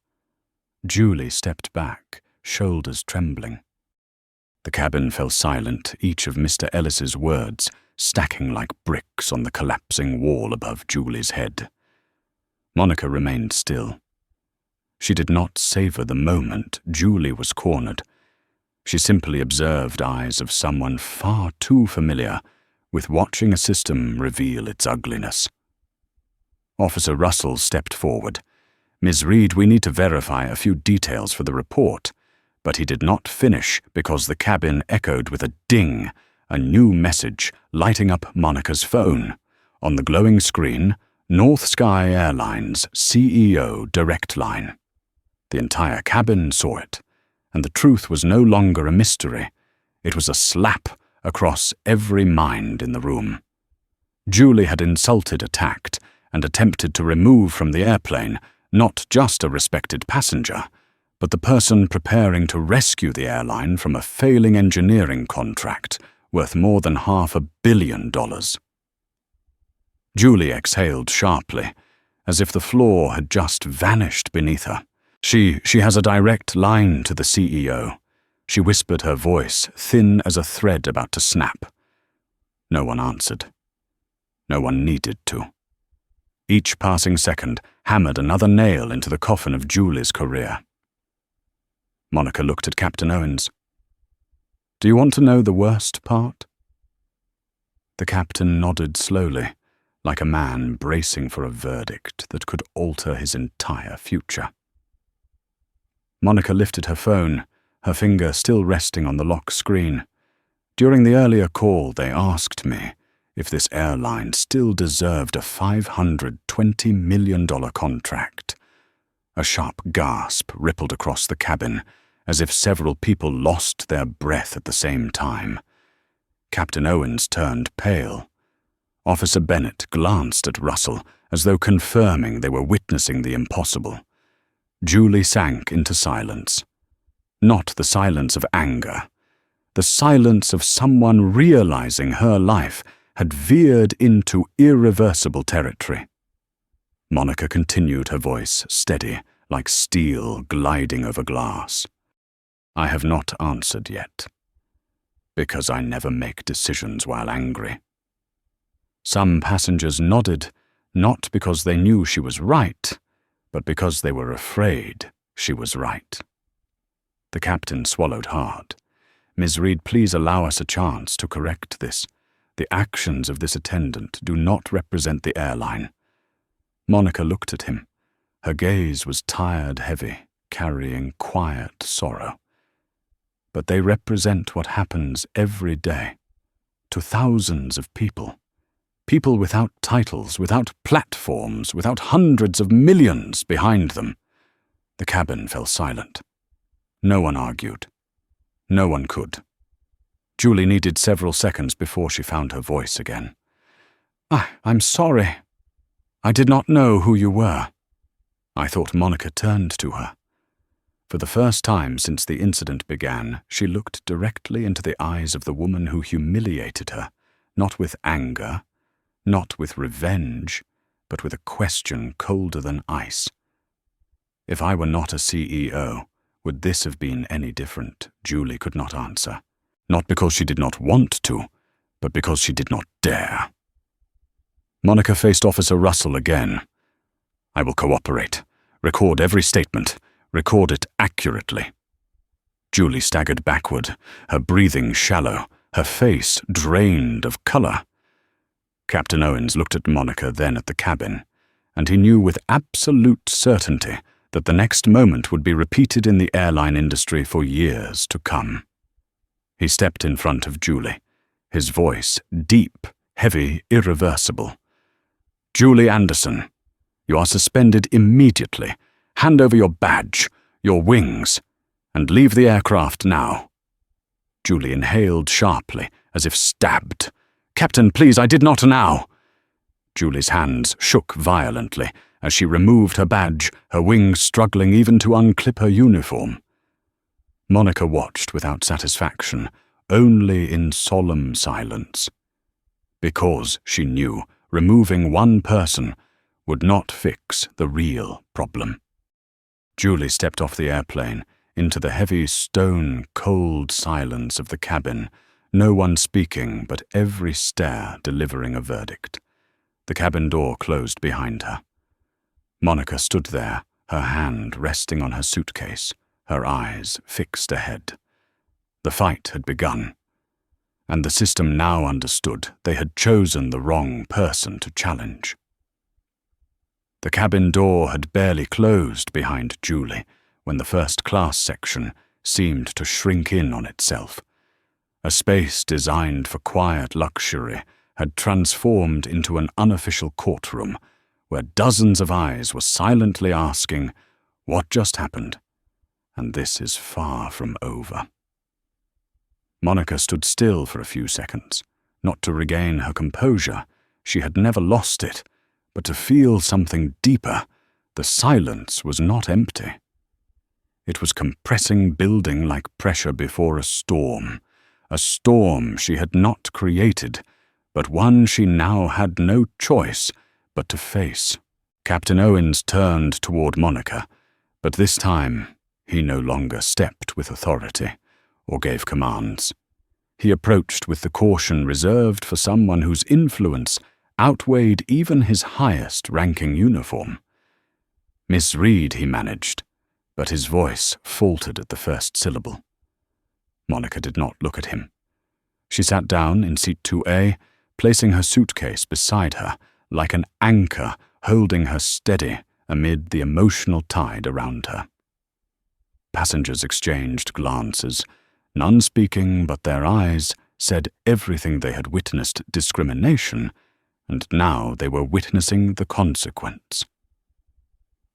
S1: Julie stepped back, shoulders trembling. The cabin fell silent, each of Mr. Ellis's words stacking like bricks on the collapsing wall above Julie's head. Monica remained still. She did not savor the moment Julie was cornered. She simply observed eyes of someone far too familiar with watching a system reveal its ugliness. Officer Russell stepped forward. "Ms. Reed, we need to verify a few details for the report." But he did not finish because the cabin echoed with a ding, a new message lighting up Monica's phone. On the glowing screen, North Sky Airlines CEO direct line. The entire cabin saw it, and the truth was no longer a mystery. It was a slap across every mind in the room. Julie had insulted, attacked, and attempted to remove from the airplane not just a respected passenger, but the person preparing to rescue the airline from a failing engineering contract worth more than $500 million. Julie exhaled sharply, as if the floor had just vanished beneath her. She has a direct line to the CEO. She whispered, her voice thin as a thread about to snap. No one answered. No one needed to. Each passing second hammered another nail into the coffin of Julie's career. Monica looked at Captain Owens. "Do you want to know the worst part?" The captain nodded slowly, like a man bracing for a verdict that could alter his entire future. Monica lifted her phone, her finger still resting on the lock screen. "During the earlier call, they asked me if this airline still deserved a $520 million contract." A sharp gasp rippled across the cabin, as if several people lost their breath at the same time. Captain Owens turned pale. Officer Bennett glanced at Russell, as though confirming they were witnessing the impossible. Julie sank into silence. Not the silence of anger. The silence of someone realizing her life had veered into irreversible territory. Monica continued, her voice steady, like steel gliding over glass. "I have not answered yet, because I never make decisions while angry." Some passengers nodded, not because they knew she was right, but because they were afraid she was right. The captain swallowed hard. "Ms. Reed, please allow us a chance to correct this. The actions of this attendant do not represent the airline." Monica looked at him. Her gaze was tired, heavy, carrying quiet sorrow. but they represent what happens every day to thousands of people. People without titles, without platforms, without hundreds of millions behind them. The cabin fell silent. No one argued. No one could. Julie needed several seconds before she found her voice again. I'm sorry. I did not know who you were. I thought Monica turned to her. For the first time since the incident began, she looked directly into the eyes of the woman who humiliated her, not with anger, not with revenge, but with a question colder than ice. If I were not a CEO, would this have been any different? Julie could not answer. Not because she did not want to, but because she did not dare. Monica faced Officer Russell again. I will cooperate. Record every statement. Record it accurately. Julie staggered backward, her breathing shallow, her face drained of color. Captain Owens looked at Monica, then at the cabin, and he knew with absolute certainty that the next moment would be repeated in the airline industry for years to come. He stepped in front of Julie, his voice deep, heavy, irreversible. Julie Anderson, you are suspended immediately. Hand over your badge, your wings, and leave the aircraft now. Julie inhaled sharply, as if stabbed. Captain, please, I did not now. Julie's hands shook violently as she removed her badge, her wings struggling even to unclip her uniform. Monica watched without satisfaction, only in solemn silence. Because she knew removing one person would not fix the real problem. Julie stepped off the airplane into the heavy, stone-cold silence of the cabin, no one speaking but every stare delivering a verdict. The cabin door closed behind her. Monica stood there, her hand resting on her suitcase, her eyes fixed ahead. The fight had begun, and the system now understood they had chosen the wrong person to challenge. The cabin door had barely closed behind Julie when the first-class section seemed to shrink in on itself. A space designed for quiet luxury had transformed into an unofficial courtroom where dozens of eyes were silently asking, "What just happened?" And this is far from over. Monica stood still for a few seconds, not to regain her composure. She had never lost it, but to feel something deeper. The silence was not empty. It was compressing, building like pressure before a storm she had not created, but one she now had no choice but to face. Captain Owens turned toward Monica, but this time he no longer stepped with authority or gave commands. He approached with the caution reserved for someone whose influence outweighed even his highest-ranking uniform. "Miss Reed," he managed, but his voice faltered at the first syllable. Monica did not look at him. She sat down in seat 2A, placing her suitcase beside her, like an anchor holding her steady amid the emotional tide around her. Passengers exchanged glances, none speaking, but their eyes said everything they had witnessed discrimination, and now they were witnessing the consequence.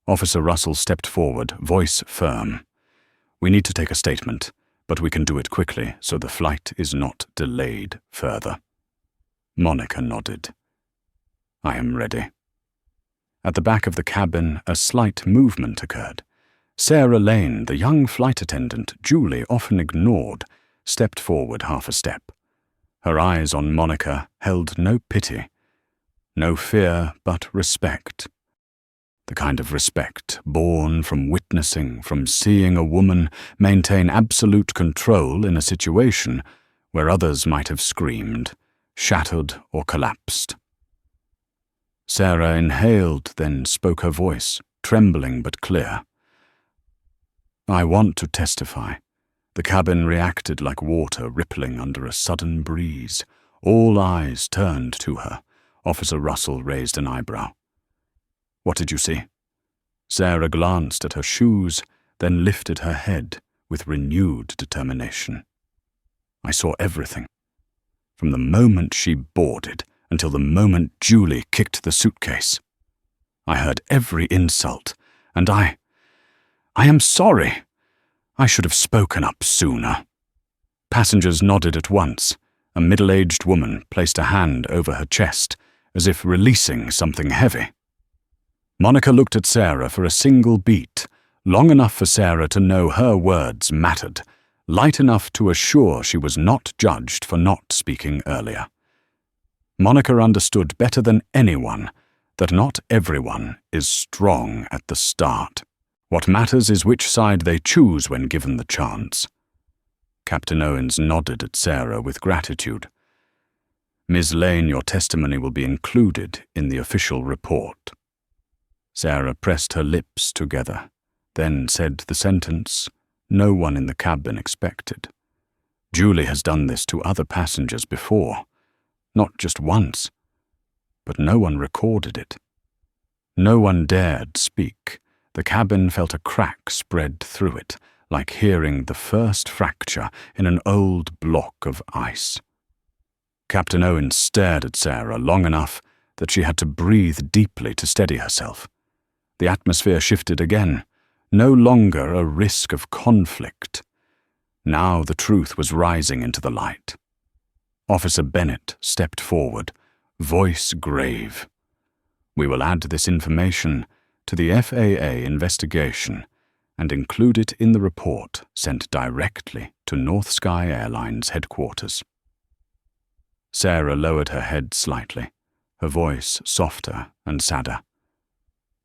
S1: Officer Russell stepped forward, voice firm. "We need to take a statement, but we can do it quickly so the flight is not delayed further." Monica nodded. "I am ready." At the back of the cabin, a slight movement occurred. Sarah Lane, the young flight attendant Julie often ignored, stepped forward half a step. Her eyes on Monica held no pity, no fear, but respect. The kind of respect born from witnessing, from seeing a woman maintain absolute control in a situation where others might have screamed, shattered, or collapsed. Sarah inhaled, then spoke her voice, trembling but clear. "I want to testify." The cabin reacted like water rippling under a sudden breeze. All eyes turned to her. Officer Russell raised an eyebrow. "What did you see?" Sarah glanced at her shoes, then lifted her head with renewed determination. I saw everything, from the moment she boarded until the moment Julie kicked the suitcase. I heard every insult, and I am sorry. I should have spoken up sooner. Passengers nodded at once. A middle-aged woman placed a hand over her chest, as if releasing something heavy. Monica looked at Sarah for a single beat, long enough for Sarah to know her words mattered, light enough to assure she was not judged for not speaking earlier. Monica understood better than anyone that not everyone is strong at the start. What matters is which side they choose when given the chance. Captain Owens nodded at Sarah with gratitude. Ms. Lane, your testimony will be included in the official report. Sarah pressed her lips together, then said the sentence no one in the cabin expected. Julie has done this to other passengers before, not just once, but no one recorded it. No one dared speak. The cabin felt a crack spread through it, like hearing the first fracture in an old block of ice. Captain Owens stared at Sarah long enough that she had to breathe deeply to steady herself. The atmosphere shifted again. No longer a risk of conflict. Now the truth was rising into the light. Officer Bennett stepped forward, voice grave. We will add this information to the FAA investigation and include it in the report sent directly to North Sky Airlines headquarters. Sarah lowered her head slightly, her voice softer and sadder.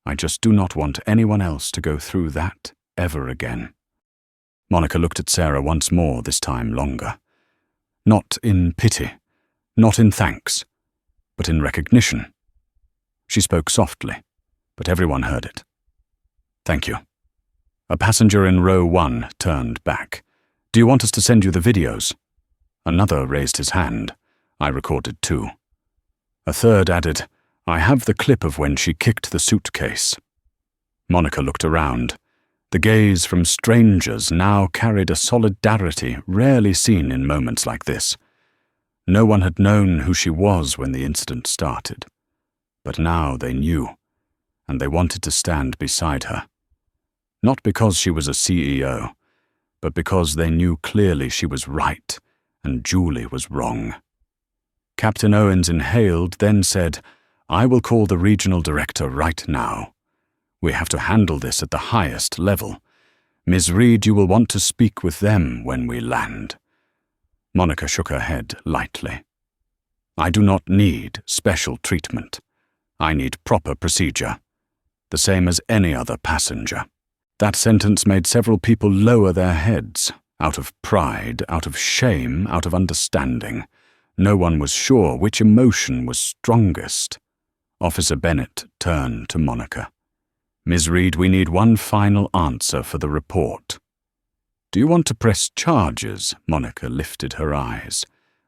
S1: I just do not want anyone else to go through that ever again. Monica looked at Sarah once more, this time longer. Not in pity, not in thanks, but in recognition. She spoke softly, but everyone heard it. Thank you. A passenger in row 1 turned back. Do you want us to send you the videos? Another raised his hand. I recorded too. A third added, I have the clip of when she kicked the suitcase. Monica looked around. The gaze from strangers now carried a solidarity rarely seen in moments like this. No one had known who she was when the incident started. But now they knew, and they wanted to stand beside her. Not because she was a CEO, but because they knew clearly she was right and Julie was wrong. Captain Owens inhaled, then said, I will call the regional director right now. We have to handle this at the highest level. Ms. Reed, you will want to speak with them when we land. Monica shook her head lightly. I do not need special treatment. I need proper procedure, the same as any other passenger. That sentence made several people lower their heads, out of pride, out of shame, out of understanding. No one was sure which emotion was strongest. Officer Bennett turned to Monica. Ms. Reed, we need one final answer for the report. Do you want to press charges? Monica lifted her eyes.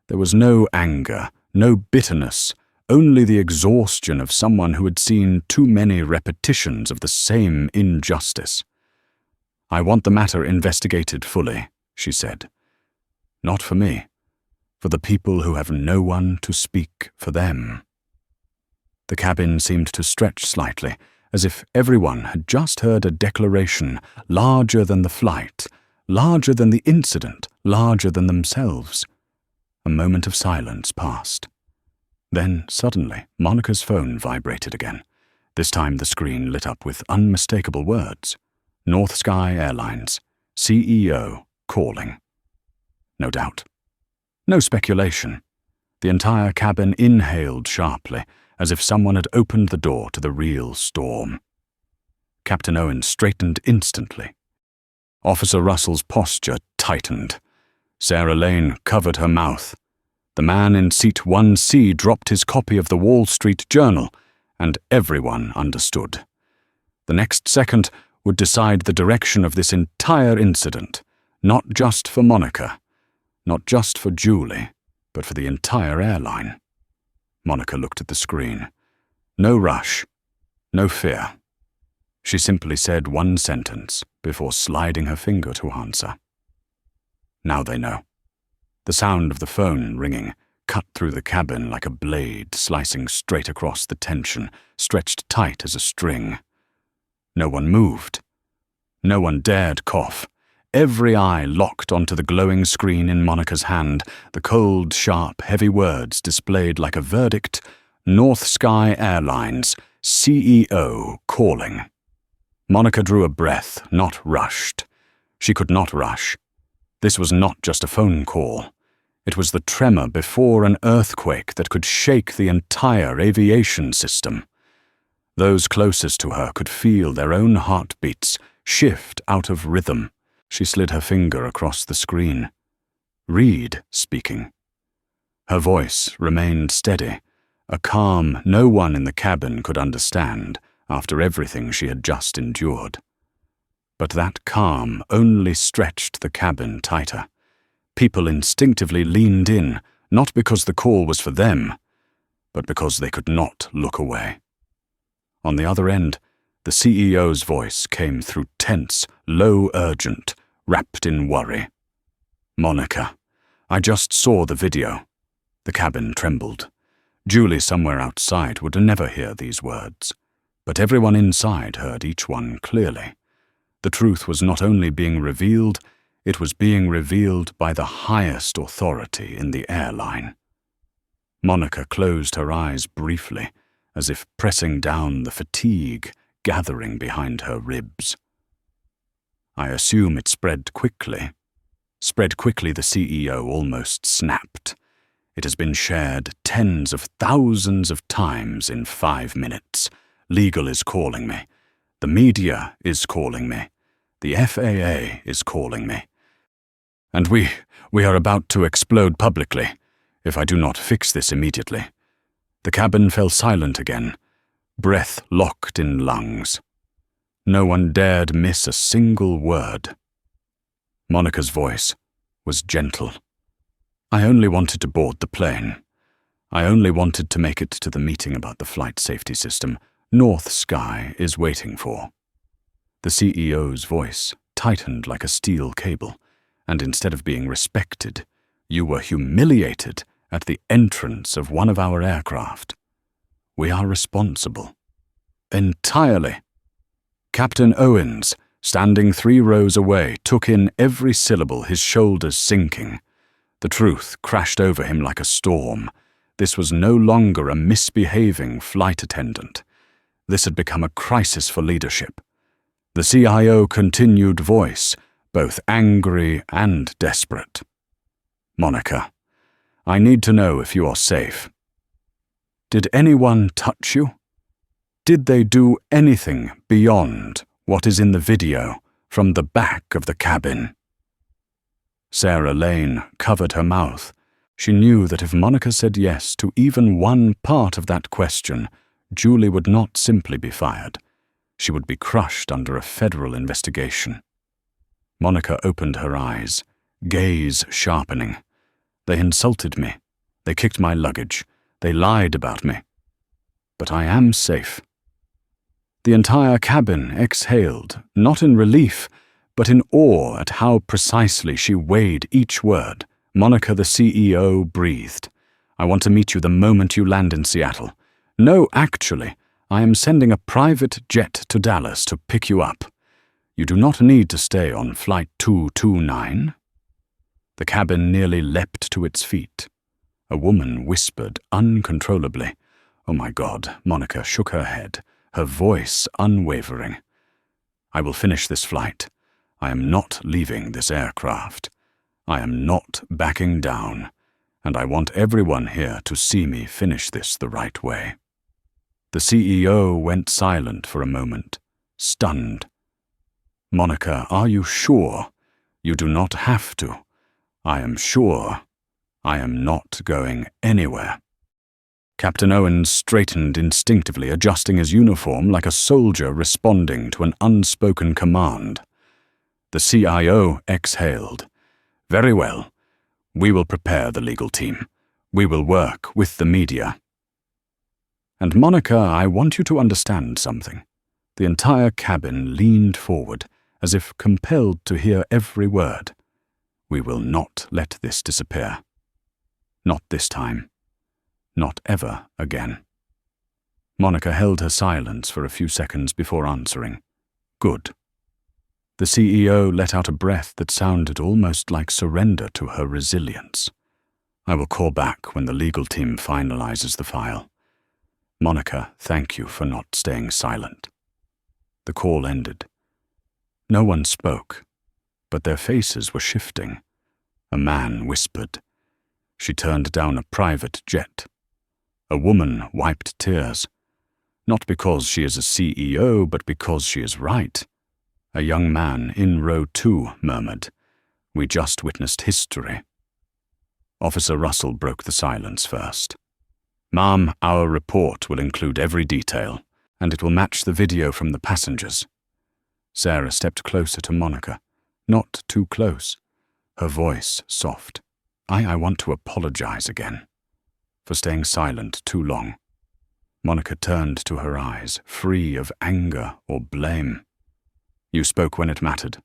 S1: There was no anger, no bitterness, only the exhaustion of someone who had seen too many repetitions of the same injustice. I want the matter investigated fully, she said. Not for me, for the people who have no one to speak for them. The cabin seemed to stretch slightly, as if everyone had just heard a declaration larger than the flight, larger than the incident, larger than themselves. A moment of silence passed. Then, suddenly, Monica's phone vibrated again. This time the screen lit up with unmistakable words. North Sky Airlines, CEO calling. No doubt. No speculation. The entire cabin inhaled sharply, as if someone had opened the door to the real storm. Captain Owens straightened instantly. Officer Russell's posture tightened. Sarah Lane covered her mouth. The man in seat 1C dropped his copy of the Wall Street Journal, and everyone understood. The next second would decide the direction of this entire incident, not just for Monica, not just for Julie, but for the entire airline. Monica looked at the screen. No rush, no fear. She simply said one sentence before sliding her finger to answer. Now they know. The sound of the phone ringing cut through the cabin like a blade slicing straight across the tension, stretched tight as a string. No one moved. No one dared cough. Every eye locked onto the glowing screen in Monica's hand, the cold, sharp, heavy words displayed like a verdict: North Sky Airlines, CEO calling. Monica drew a breath, not rushed. She could not rush. This was not just a phone call. It was the tremor before an earthquake that could shake the entire aviation system. Those closest to her could feel their own heartbeats shift out of rhythm. She slid her finger across the screen. Reed speaking. Her voice remained steady, a calm no one in the cabin could understand after everything she had just endured. But that calm only stretched the cabin tighter. People instinctively leaned in, not because the call was for them, but because they could not look away. On the other end, the CEO's voice came through tense, low urgent, wrapped in worry. Monica, I just saw the video. The cabin trembled. Julie somewhere outside would never hear these words, but everyone inside heard each one clearly. The truth was not only being revealed, it was being revealed by the highest authority in the airline. Monica closed her eyes briefly, as if pressing down the fatigue gathering behind her ribs. I assume it spread quickly. Spread quickly, the CEO almost snapped. It has been shared tens of thousands of times in 5 minutes. Legal is calling me. The media is calling me. The FAA is calling me. And we are about to explode publicly, if I do not fix this immediately. The cabin fell silent again, breath locked in lungs. No one dared miss a single word. Monica's voice was gentle. I only wanted to board the plane. I only wanted to make it to the meeting about the flight safety system North Sky is waiting for. The CEO's voice tightened like a steel cable, and instead of being respected, you were humiliated at the entrance of one of our aircraft. We are responsible. Entirely. Captain Owens, standing 3 rows away, took in every syllable, his shoulders sinking. The truth crashed over him like a storm. This was no longer a misbehaving flight attendant. This had become a crisis for leadership. The CIO continued voice, both angry and desperate. Monica, I need to know if you are safe. Did anyone touch you? Did they do anything beyond what is in the video from the back of the cabin? Sarah Lane covered her mouth. She knew that if Monica said yes to even one part of that question, Julie would not simply be fired. She would be crushed under a federal investigation. Monica opened her eyes, gaze sharpening. They insulted me. They kicked my luggage. They lied about me. But I am safe. The entire cabin exhaled, not in relief, but in awe at how precisely she weighed each word. Monica, the CEO, breathed. I want to meet you the moment you land in Seattle. No, actually, I am sending a private jet to Dallas to pick you up. You do not need to stay on Flight 229. The cabin nearly leapt to its feet. A woman whispered uncontrollably. Oh my God, Monica shook her head, her voice unwavering. I will finish this flight. I am not leaving this aircraft. I am not backing down, and I want everyone here to see me finish this the right way. The CEO went silent for a moment, stunned. Monica, are you sure? You do not have to. I am sure. I am not going anywhere. Captain Owens straightened instinctively, adjusting his uniform like a soldier responding to an unspoken command. The CIO exhaled. Very well. We will prepare the legal team. We will work with the media. And Monica, I want you to understand something. The entire cabin leaned forward, as if compelled to hear every word. We will not let this disappear. Not this time. Not ever again. Monica held her silence for a few seconds before answering. Good. The CEO let out a breath that sounded almost like surrender to her resilience. I will call back when the legal team finalizes the file. Monica, thank you for not staying silent. The call ended. No one spoke, but their faces were shifting. A man whispered. She turned down a private jet. A woman wiped tears. Not because she is a CEO, but because she is right. A young man in row 2 murmured, "We just witnessed history." Officer Russell broke the silence first. "Ma'am, our report will include every detail, and it will match the video from the passengers." Sarah stepped closer to Monica, not too close, her voice soft. I want to apologize again for staying silent too long." Monica turned to her eyes, free of anger or blame. "You spoke when it mattered.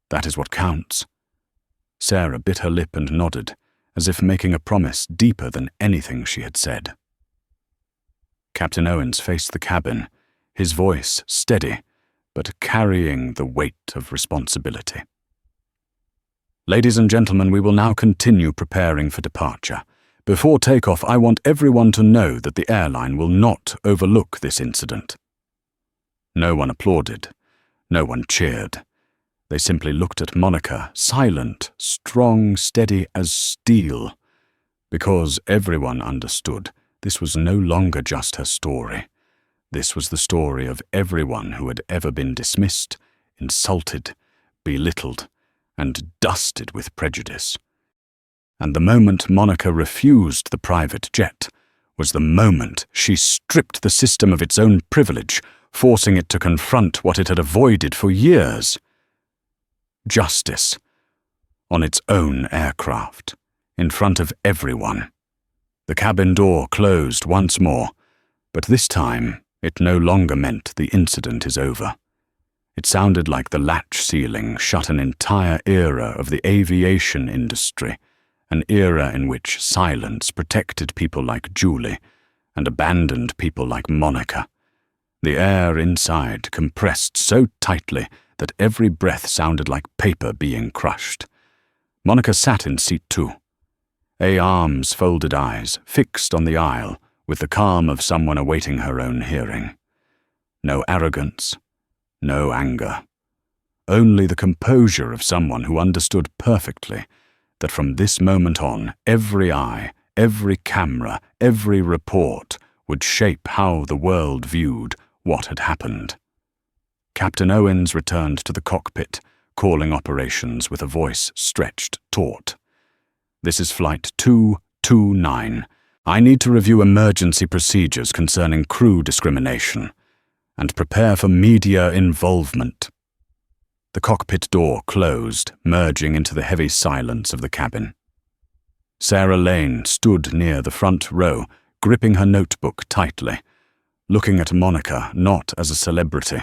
S1: That is what counts." Sarah bit her lip and nodded, as if making a promise deeper than anything she had said. Captain Owens faced the cabin, his voice steady, but carrying the weight of responsibility. "Ladies and gentlemen, we will now continue preparing for departure. Before takeoff, I want everyone to know that the airline will not overlook this incident." No one applauded. No one cheered. They simply looked at Monica, silent, strong, steady as steel, because everyone understood this was no longer just her story. This was the story of everyone who had ever been dismissed, insulted, belittled, and dusted with prejudice. And the moment Monica refused the private jet was the moment she stripped the system of its own privilege, forcing it to confront what it had avoided for years. Justice, on its own aircraft, in front of everyone. The cabin door closed once more, but this time it no longer meant the incident is over. It sounded like the latch ceiling shut an entire era of the aviation industry, an era in which silence protected people like Julie and abandoned people like Monica. The air inside compressed so tightly that every breath sounded like paper being crushed. Monica sat in seat 2. Arms folded eyes, fixed on the aisle, with the calm of someone awaiting her own hearing. No arrogance, no anger. Only the composure of someone who understood perfectly that from this moment on, every eye, every camera, every report would shape how the world viewed what had happened. Captain Owens returned to the cockpit, calling operations with a voice stretched taut. "This is Flight 229. I need to review emergency procedures concerning crew discrimination and prepare for media involvement." The cockpit door closed, merging into the heavy silence of the cabin. Sarah Lane stood near the front row, gripping her notebook tightly, looking at Monica not as a celebrity,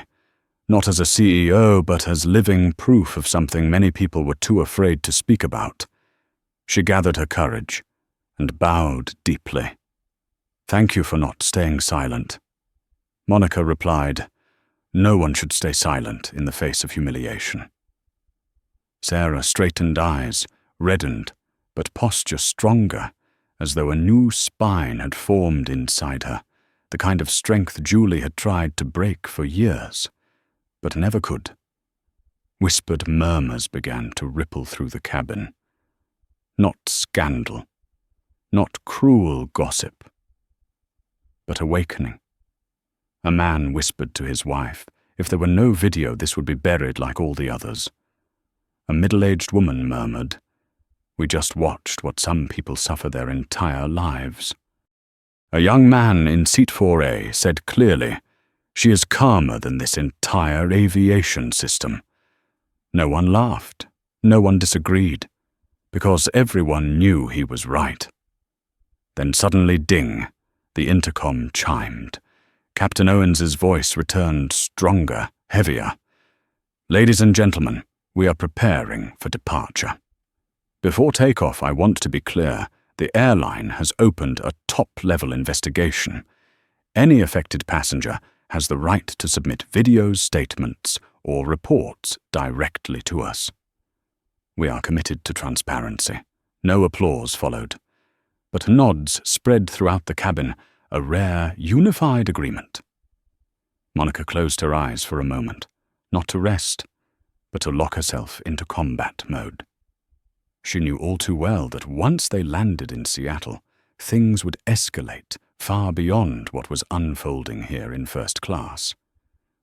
S1: not as a CEO, but as living proof of something many people were too afraid to speak about. She gathered her courage and bowed deeply. "Thank you for not staying silent." Monica replied, "No one should stay silent in the face of humiliation." Sarah straightened eyes, reddened, but posture stronger, as though a new spine had formed inside her, the kind of strength Julie had tried to break for years, but never could. Whispered murmurs began to ripple through the cabin. Not scandal, not cruel gossip, but awakening. A man whispered to his wife, if there were no video, this would be buried like all the others. A middle-aged woman murmured, "We just watched what some people suffer their entire lives." A young man in seat 4A said clearly, "She is calmer than this entire aviation system." No one laughed, no one disagreed, because everyone knew he was right. Then suddenly, ding, the intercom chimed. Captain Owens's voice returned stronger, heavier. "Ladies and gentlemen, we are preparing for departure." Before takeoff, I want to be clear. The airline has opened a top-level investigation. Any affected passenger has the right to submit videos, statements, or reports directly to us. We are committed to transparency. No applause followed, but nods spread throughout the cabin, a rare, unified agreement. Monica closed her eyes for a moment, not to rest, but to lock herself into combat mode. She knew all too well that once they landed in Seattle, things would escalate far beyond what was unfolding here in first class.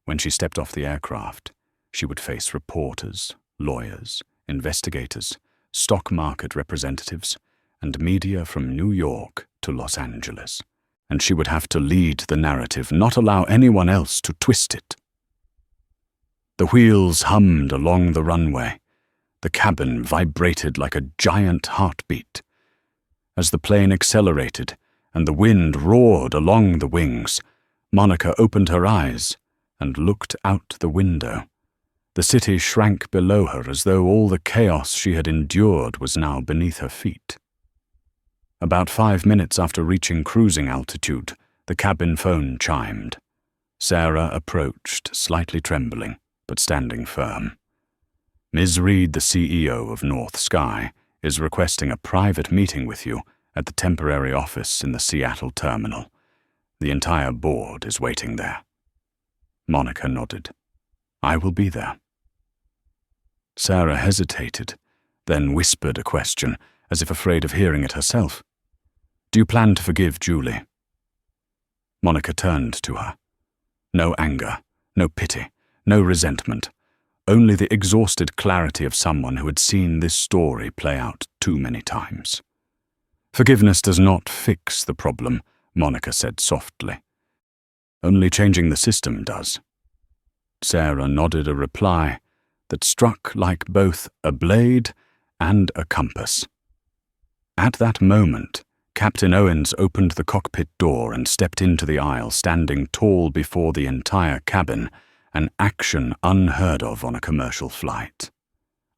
S1: When she stepped off the aircraft, she would face reporters, lawyers, investigators, stock market representatives, and media from New York to Los Angeles. And she would have to lead the narrative, not allow anyone else to twist it. The wheels hummed along the runway. The cabin vibrated like a giant heartbeat. As the plane accelerated and the wind roared along the wings, Monica opened her eyes and looked out the window. The city shrank below her as though all the chaos she had endured was now beneath her feet. About 5 minutes after reaching cruising altitude, the cabin phone chimed. Sarah approached, slightly trembling, but standing firm. Ms. Reed, the CEO of North Sky, is requesting a private meeting with you at the temporary office in the Seattle terminal. The entire board is waiting there. Monica nodded. I will be there. Sarah hesitated, then whispered a question, as if afraid of hearing it herself. Do you plan to forgive Julie? Monica turned to her. No anger, no pity, no resentment, only the exhausted clarity of someone who had seen this story play out too many times. Forgiveness does not fix the problem, Monica said softly. Only changing the system does. Sarah nodded a reply that struck like both a blade and a compass. At that moment, Captain Owens opened the cockpit door and stepped into the aisle, standing tall before the entire cabin, an action unheard of on a commercial flight.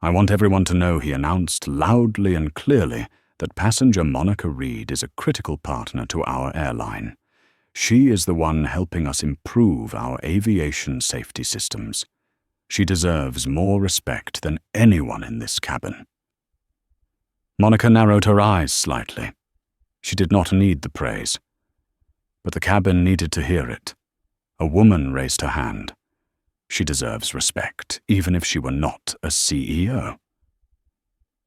S1: I want everyone to know, he announced loudly and clearly, that passenger Monica Reed is a critical partner to our airline. She is the one helping us improve our aviation safety systems. She deserves more respect than anyone in this cabin. Monica narrowed her eyes slightly. She did not need the praise, but the cabin needed to hear it. A woman raised her hand. She deserves respect, even if she were not a CEO.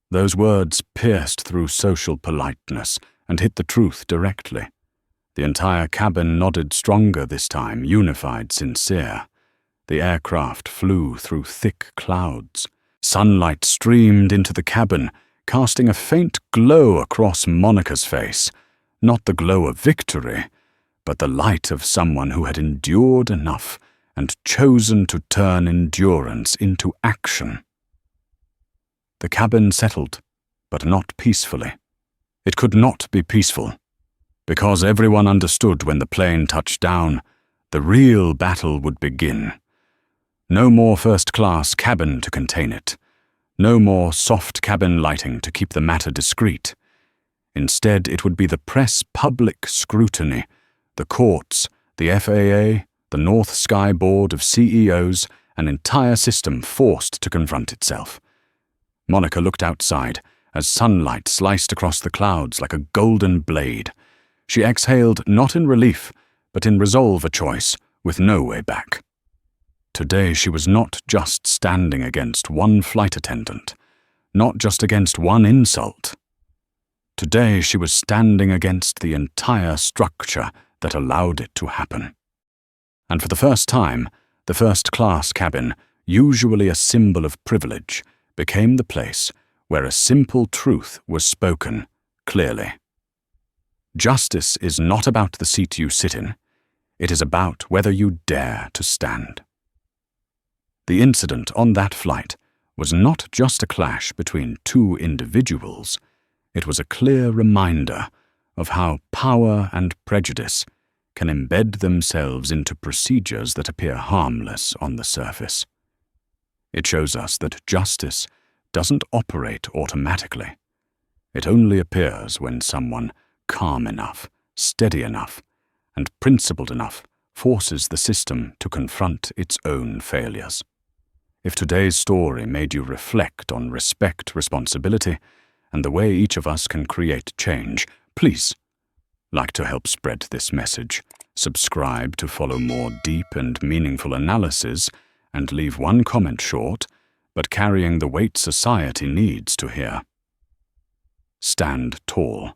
S1: Those words pierced through social politeness and hit the truth directly. The entire cabin nodded stronger this time, unified, sincere. The aircraft flew through thick clouds. Sunlight streamed into the cabin, casting a faint glow across Monica's face. Not the glow of victory, but the light of someone who had endured enough and chosen to turn endurance into action. The cabin settled, but not peacefully. It could not be peaceful, because everyone understood when the plane touched down, the real battle would begin. No more first-class cabin to contain it. No more soft cabin lighting to keep the matter discreet. Instead, it would be the press public scrutiny, the courts, the FAA, the North Sky Board of CEOs, an entire system forced to confront itself. Monica looked outside as sunlight sliced across the clouds like a golden blade. She exhaled not in relief, but in resolve, a choice with no way back. Today she was not just standing against one flight attendant, not just against one insult. Today she was standing against the entire structure that allowed it to happen. And for the first time, the first-class cabin, usually a symbol of privilege, became the place where a simple truth was spoken clearly. Justice is not about the seat you sit in. It is about whether you dare to stand. The incident on that flight was not just a clash between two individuals. It was a clear reminder of how power and prejudice can embed themselves into procedures that appear harmless on the surface. It shows us that justice doesn't operate automatically. It only appears when someone calm enough, steady enough, and principled enough forces the system to confront its own failures. If today's story made you reflect on respect, responsibility, and the way each of us can create change, please like to help spread this message, subscribe to follow more deep and meaningful analysis, and leave one comment short, but carrying the weight society needs to hear. Stand tall.